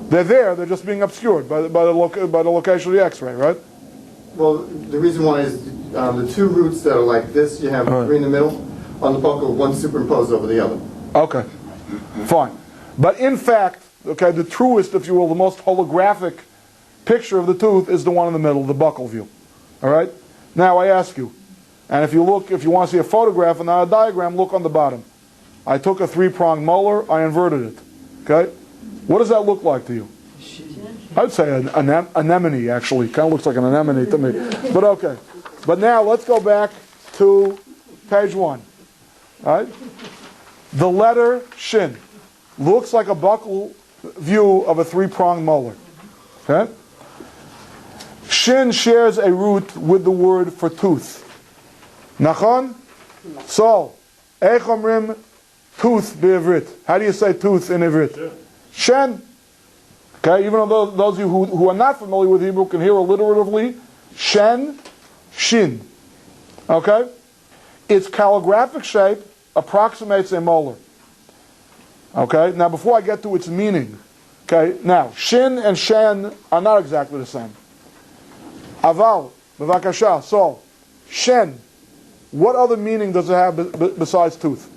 [SPEAKER 1] They're there, they're just being obscured by the location of the X-ray, right?
[SPEAKER 5] Well, the reason why is the 2 roots that are like this, you have 3 in the middle. On the buckle, one superimposed over the other.
[SPEAKER 1] Okay, fine. But in fact, okay, the truest, if you will, the most holographic picture of the tooth is the one in the middle, the buccal view. All right? Now I ask you, and if you want to see a photograph and not a diagram, look on the bottom. I took a 3-pronged molar, I inverted it. Okay? What does that look like to you? I'd say an anemone, actually. Kind of looks like an anemone to me. But okay. But now let's go back to page 1. All right? The letter Shin looks like a buccal view of a 3-pronged molar. Okay? Shin shares a root with the word for tooth. Nachon? So, Eich omrim tooth be'ivrit. How do you say tooth in Ivrit? Shen. Okay, even though those of you who are not familiar with Hebrew can hear alliteratively, Shen, Shin. Okay? Its calligraphic shape approximates a molar. Okay? Now, before I get to its meaning, okay, now, Shin and Shen are not exactly the same. Aval, bevakasha, so, Shen, what other meaning does it have besides tooth?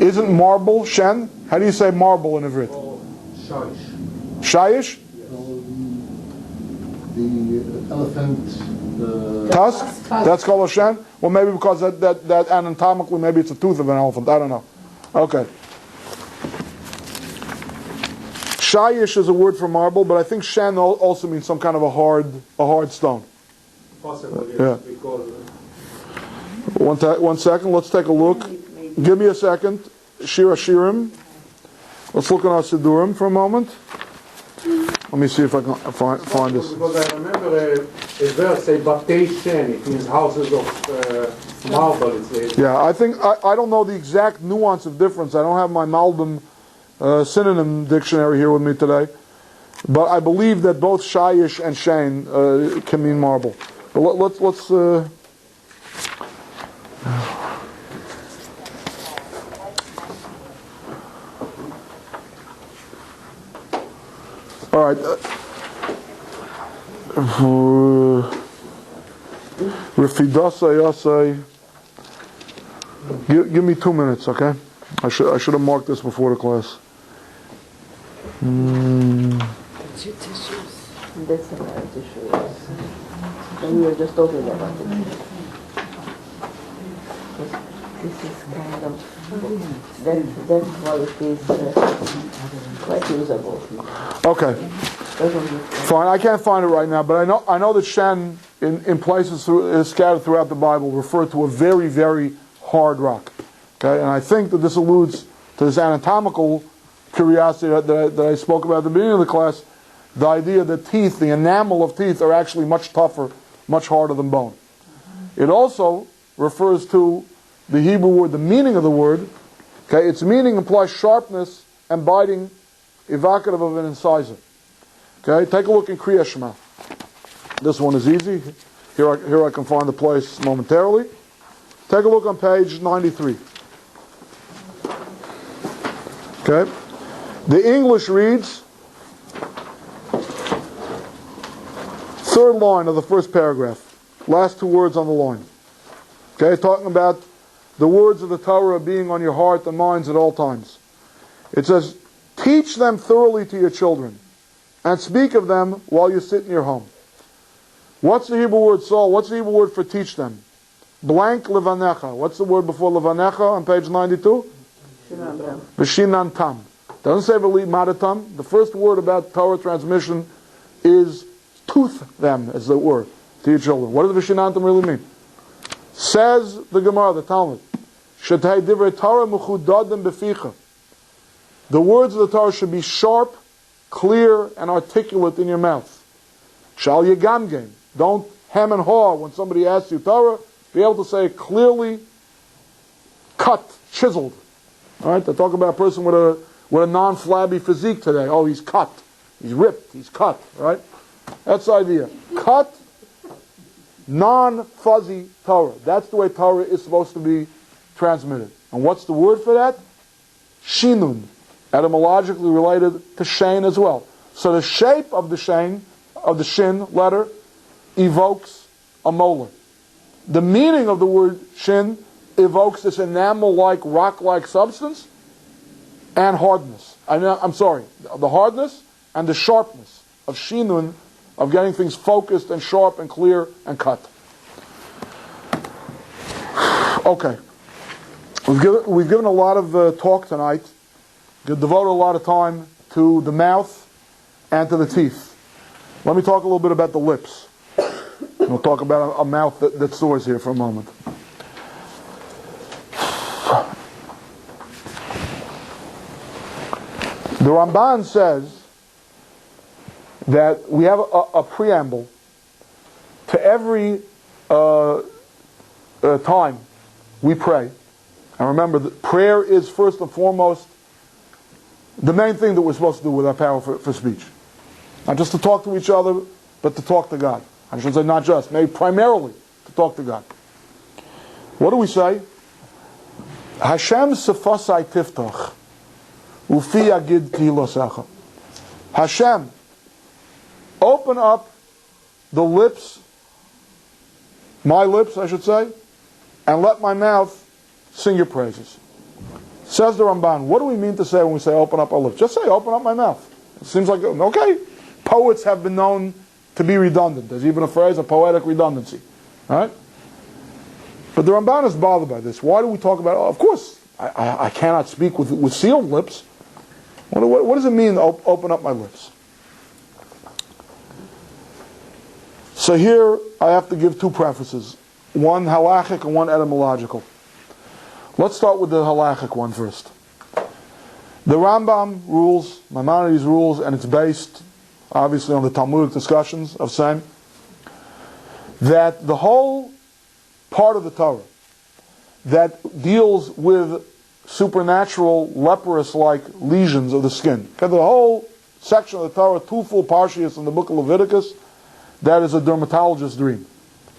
[SPEAKER 1] Isn't marble Shen? How do you say marble in Ivrit?
[SPEAKER 4] Shayish.
[SPEAKER 1] Shayish?
[SPEAKER 4] The elephant.
[SPEAKER 1] Tusk? That's called a Shen? Well, maybe because that anatomically, maybe it's a tooth of an elephant. I don't know. Okay. Shayish is a word for marble, but I think Shen also means some kind of a hard stone.
[SPEAKER 4] Possibly,
[SPEAKER 1] Yeah.
[SPEAKER 4] because
[SPEAKER 1] One second, let's take a look. Give me a second. Shira Shirim. Let's look at our Sidurim for a moment. Let me see if I can find this.
[SPEAKER 6] Because I remember a verse say Batei Shen, it means houses of marble.
[SPEAKER 1] Yeah, I don't know the exact nuance of difference. I don't have my Malbim synonym dictionary here with me today. But I believe that both Shayish and Shane can mean marble. But let's all right. Rifidasa Yasai. Give me 2 minutes, okay? I should have marked this before the class.
[SPEAKER 2] That's about tissues. And we were just talking about it. This is kind of, that's why it is quite usable.
[SPEAKER 1] Okay. Fine, I can't find it right now, but I know that Shen in places scattered throughout the Bible refer to a very, very hard rock. Okay, and I think that this alludes to this anatomical curiosity that I spoke about at the beginning of the class, the idea that teeth, the enamel of teeth, are actually much tougher, much harder than bone. It also refers to the Hebrew word, the meaning of the word. Okay, its meaning implies sharpness and biting, evocative of an incisor. Okay, take a look in Kriya Shema. This one is easy. Here I can find the place momentarily. Take a look on page 93. Okay? The English reads, third line of the first paragraph, last two words on the line. Okay, talking about the words of the Torah being on your heart and minds at all times. It says, teach them thoroughly to your children, and speak of them while you sit in your home. What's the Hebrew word, Saul? What's the Hebrew word for teach them? Blank levanecha. What's the word before levanecha on page 92? V'shinantam. Doesn't say v'limadatam. The first word about Torah transmission is tooth them, is the word, to your children. What does v'shinantam really mean? Says the Gemara, the Talmud, Shetei divrei Torah mechudadim beficha. The words of the Torah should be sharp, clear, and articulate in your mouth. Shal yegamgem. Don't hem and haw when somebody asks you Torah. Be able to say it clearly, cut, chiseled. All right, they talk about a person with a non-flabby physique today. Oh, he's cut, he's ripped, he's cut. Right? That's the idea. Cut, non-fuzzy Torah. That's the way Torah is supposed to be transmitted. And what's the word for that? Shinun. Etymologically related to Shein as well. So the shape of the Shein, of the Shin letter, evokes a molar. The meaning of the word Shin evokes this enamel-like, rock-like substance and hardness. I'm sorry, the hardness and the sharpness of Shinun, of getting things focused and sharp and clear and cut. Okay. We've given a lot of talk tonight. We've devoted a lot of time to the mouth and to the teeth. Let me talk a little bit about the lips. We'll talk about a mouth that soars here for a moment. The Ramban says that we have a preamble to every time we pray. And remember, that prayer is first and foremost the main thing that we're supposed to do with our power for speech. Not just to talk to each other, but to talk to God. I should say not just, maybe primarily to talk to God. What do we say? Hashem sefasai tiftach, ufi agid kihilosecha. Hashem, open up the lips, my lips I should say, and let my mouth sing your praises. Says the Ramban, what do we mean to say when we say open up our lips? Just say open up my mouth. It seems like, okay, poets have been known to be redundant. There's even a phrase, a poetic redundancy. All right? But the Ramban is bothered by this. Why do we talk about, of course, I cannot speak with sealed lips. What does it mean to open up my lips? So here I have to give two prefaces. One halachic and one etymological. Let's start with the halachic one first. The Rambam rules, Maimonides rules, and it's based obviously on the Talmudic discussions of same, that the whole part of the Torah that deals with supernatural leprous-like lesions of the skin, okay, the whole section of the Torah, two full parshias in the book of Leviticus, that is a dermatologist's dream.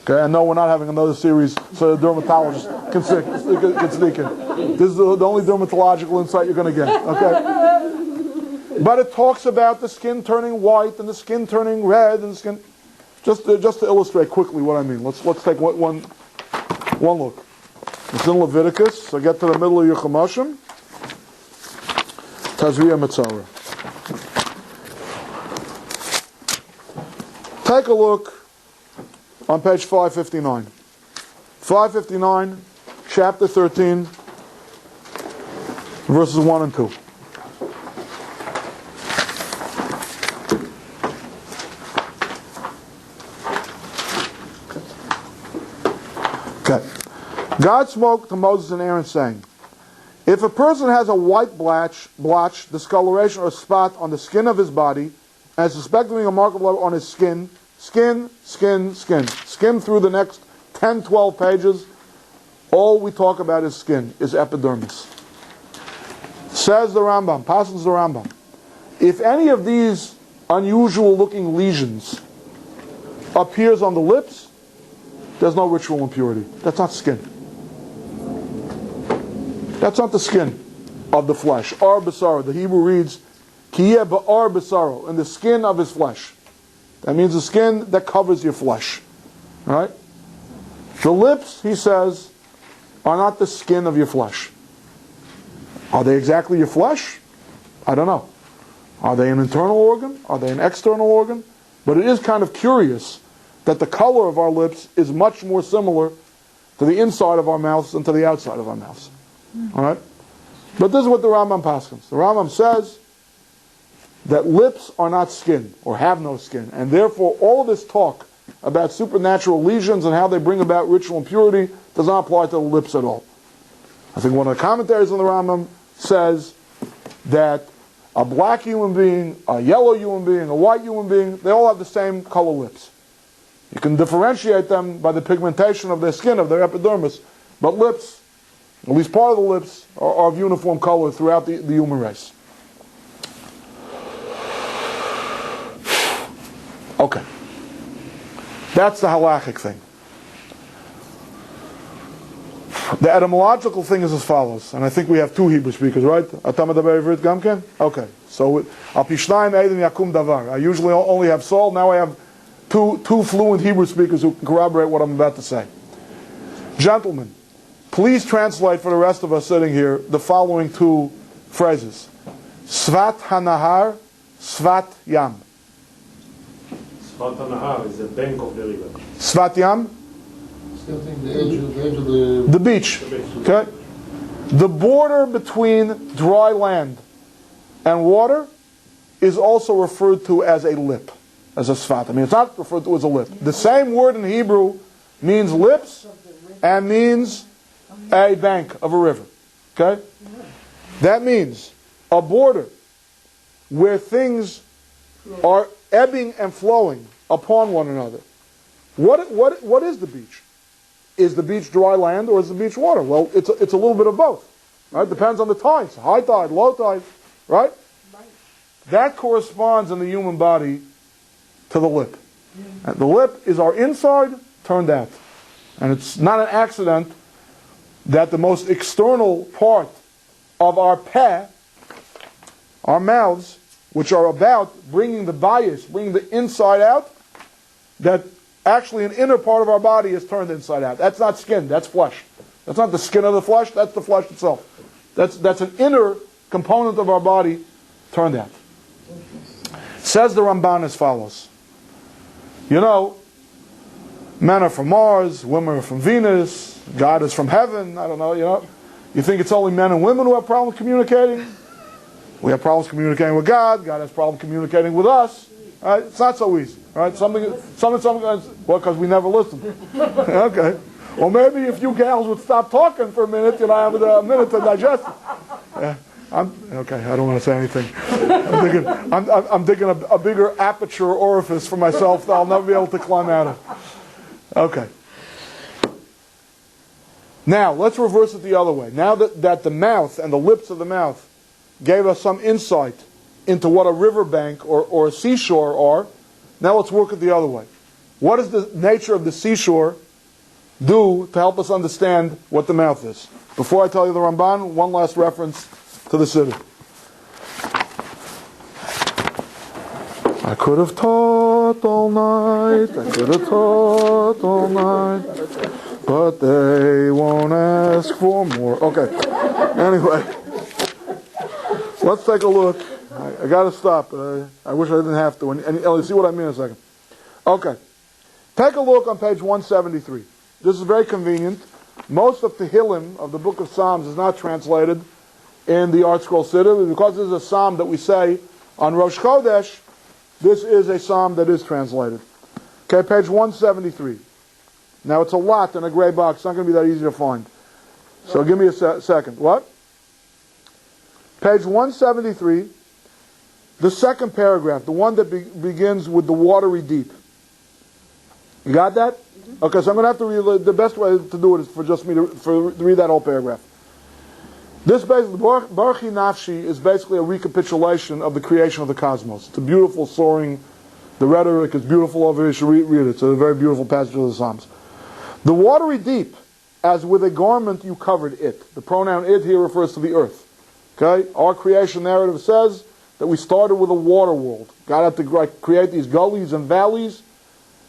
[SPEAKER 1] Okay, I know we're not having another series, so the dermatologist can sneak in. This is the only dermatological insight you're going to get. Okay, but it talks about the skin turning white and the skin turning red and the skin. Just to illustrate quickly what I mean, let's take one look. It's in Leviticus. So get to the middle of your Chumashim. Tazria Mitzara. Take a look on page 559. 559, chapter 13, verses 1 and 2. Okay. God spoke to Moses and Aaron saying, if a person has a white blotch, discoloration or spot on the skin of his body, and is suspected of being a mark of leper on his skin, skim through the next 10, 12 pages, all we talk about is skin, is epidermis. Says the Rambam, passes the Rambam, if any of these unusual looking lesions appears on the lips, there's no ritual impurity. That's not skin. That's not the skin of the flesh. Ar basaro. The Hebrew reads, Kiyeh ba'ar basaro, in the skin of his flesh. That means the skin that covers your flesh. All right? The lips, he says, are not the skin of your flesh. Are they exactly your flesh? I don't know. Are they an internal organ? Are they an external organ? But it is kind of curious that the color of our lips is much more similar to the inside of our mouths than to the outside of our mouths. All right? But this is what the Rambam paskins. The Rambam says that lips are not skin, or have no skin, and therefore all of this talk about supernatural lesions and how they bring about ritual impurity does not apply to the lips at all. I think one of the commentaries on the Rambam says that a black human being, a yellow human being, a white human being, they all have the same color lips. You can differentiate them by the pigmentation of their skin, of their epidermis, but lips, at least part of the lips, are of uniform color throughout the human race. Okay. That's the halachic thing. The etymological thing is as follows, and I think we have two Hebrew speakers, right? Okay. So, al pishnayim edim yakum davar. I usually only have Saul. Now I have two fluent Hebrew speakers who can corroborate what I'm about to say. Gentlemen, please translate for the rest of us sitting here the following two phrases: Svat hanahar, Svat yam.
[SPEAKER 4] Svat hanahar is the bank of the river.
[SPEAKER 1] Svat yam.
[SPEAKER 5] Still think the edge of the...
[SPEAKER 1] The beach. Okay? The border between dry land and water is also referred to as a lip, as a svat. I mean, it's not referred to as a lip. The same word in Hebrew means lips and means a bank of a river. Okay? That means a border where things are ebbing and flowing upon one another. What is the beach? Is the beach dry land or is the beach water? Well, it's a little bit of both. Right? Depends on the tides. High tide, low tide. Right? That corresponds in the human body to the lip. And the lip is our inside turned out. And it's not an accident that the most external part of our peh, our mouths, which are about bringing the bias, bringing the inside out, that actually an inner part of our body is turned inside out. That's not skin, that's flesh. That's not the skin of the flesh, that's the flesh itself. That's an inner component of our body turned out. Says the Ramban as follows. You know, men are from Mars, women are from Venus, God is from heaven, I don't know, you know. You think it's only men and women who have problems communicating? We have problems communicating with God, God has problems communicating with us. Right? It's not so easy. Right? Something. Well, because we never listen. Okay. Well, maybe if you gals would stop talking for a minute, you know, I have a minute to digest it. Yeah. Okay. I don't want to say anything. I'm digging a bigger aperture orifice for myself that I'll never be able to climb out of. Okay. Now let's reverse it the other way. Now that the mouth and the lips of the mouth gave us some insight into what a riverbank or a seashore are, now let's work it the other way. What does the nature of the seashore do to help us understand what the mouth is? Before I tell you the Ramban, one last reference to the Siddur. I could have taught all night, I could have taught all night, but they won't ask for more. Okay, anyway, let's take a look. I got to stop. I wish I didn't have to. And you'll see what I mean in a second. Okay. Take a look on page 173. This is very convenient. Most of Tehillim of the book of Psalms is not translated in the Art Scroll Siddur. Because this is a psalm that we say on Rosh Chodesh, this is a psalm that is translated. Okay, page 173. Now it's a lot in a gray box. It's not going to be that easy to find. So give me a second. What? Page 173. The second paragraph, the one that begins with the watery deep. You got that? Mm-hmm. Okay, so I'm going to have to read, the best way to do it is for just me to read that whole paragraph. This basically, Barchi Nafshi is basically a recapitulation of the creation of the cosmos. It's a beautiful soaring, the rhetoric is beautiful over here, you should read it. It's a very beautiful passage of the Psalms. The watery deep, as with a garment you covered it. The pronoun it here refers to the earth. Okay? Our creation narrative says that we started with a water world. God had to create these gullies and valleys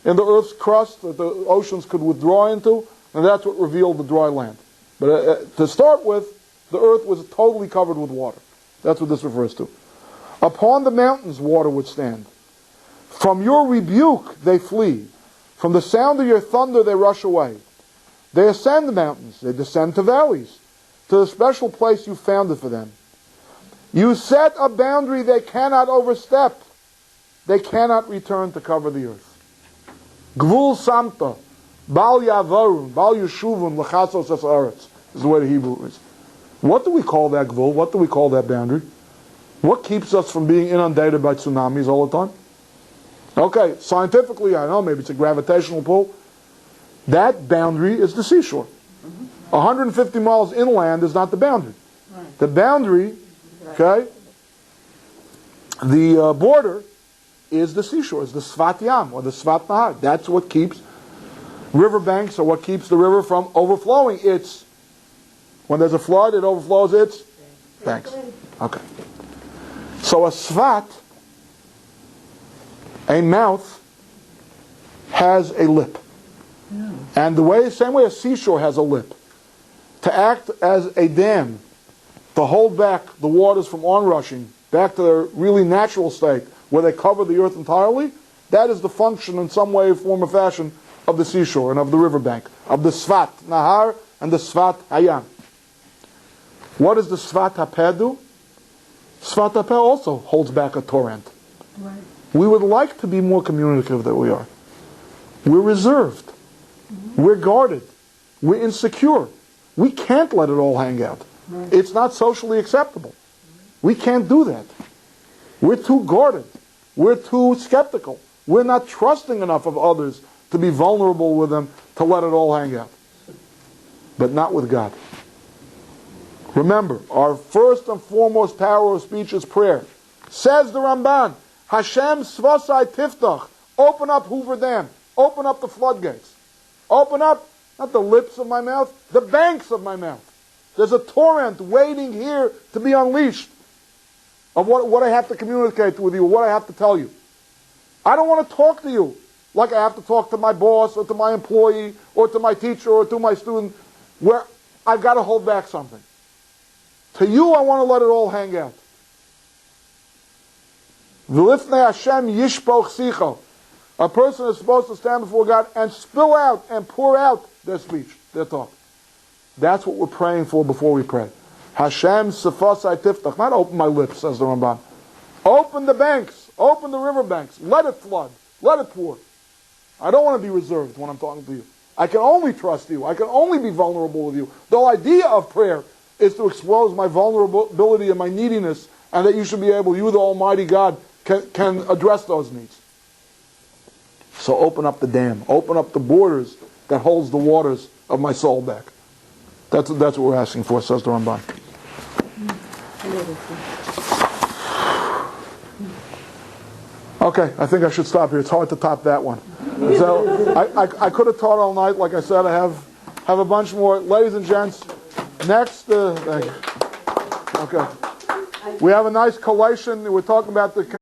[SPEAKER 1] in the earth's crust that the oceans could withdraw into, and that's what revealed the dry land. But to start with, the earth was totally covered with water. That's what this refers to. Upon the mountains water would stand. From your rebuke they flee. From the sound of your thunder they rush away. They ascend the mountains. They descend to valleys, to the special place you founded for them. You set a boundary they cannot overstep. They cannot return to cover the earth. Gvul samta, bal yavarun, bal yeshuvun, lechasos es haaretz, is the way the Hebrew is. What do we call that gvul? What do we call that boundary? What keeps us from being inundated by tsunamis all the time? Okay, scientifically, I know, maybe it's a gravitational pull. That boundary is the seashore. 150 miles inland is not the boundary. The boundary, okay, the border is the seashore, is the Svat Yam, or the Svat Nahar. That's what keeps riverbanks, or what keeps the river from overflowing its, when there's a flood, it overflows its banks. Okay. So a Svat, a mouth, has a lip. And the same way a seashore has a lip, to act as a dam, to hold back the waters from onrushing back to their really natural state, where they cover the earth entirely, that is the function in some way, form, or fashion of the seashore and of the riverbank, of the Svat Nahar and the Svat Hayam. What does the Svat HaPeh do? Svat HaPeh also holds back a torrent. Right. We would like to be more communicative than we are. We're reserved. We're guarded. We're insecure. We can't let it all hang out. Right. It's not socially acceptable. We can't do that. We're too guarded. We're too skeptical. We're not trusting enough of others to be vulnerable with them, to let it all hang out. But not with God. Remember, our first and foremost power of speech is prayer. Says the Ramban, Hashem svasai tiftach. Open up Hoover Dam. Open up the floodgates. Open up, not the lips of my mouth, the banks of my mouth. There's a torrent waiting here to be unleashed of what I have to communicate with you, what I have to tell you. I don't want to talk to you like I have to talk to my boss or to my employee or to my teacher or to my student, where I've got to hold back something. To you, I want to let it all hang out. V'lifnei Hashem yishpoch sicho. A person is supposed to stand before God and spill out and pour out their speech, their talk. That's what we're praying for before we pray. Hashem sefasai tiftach. Not open my lips, says the Ramban. Open the banks. Open the river banks. Let it flood. Let it pour. I don't want to be reserved when I'm talking to you. I can only trust you. I can only be vulnerable with you. The whole idea of prayer is to expose my vulnerability and my neediness, and that you should be able, you the Almighty God, can address those needs. So open up the dam. Open up the borders that holds the waters of my soul back. That's what we're asking for, says the Ramban. Okay, I think I should stop here. It's hard to top that one. So I could have taught all night. Like I said, I have a bunch more. Ladies and gents, next, thank you. Okay. We have a nice collation. We're talking about the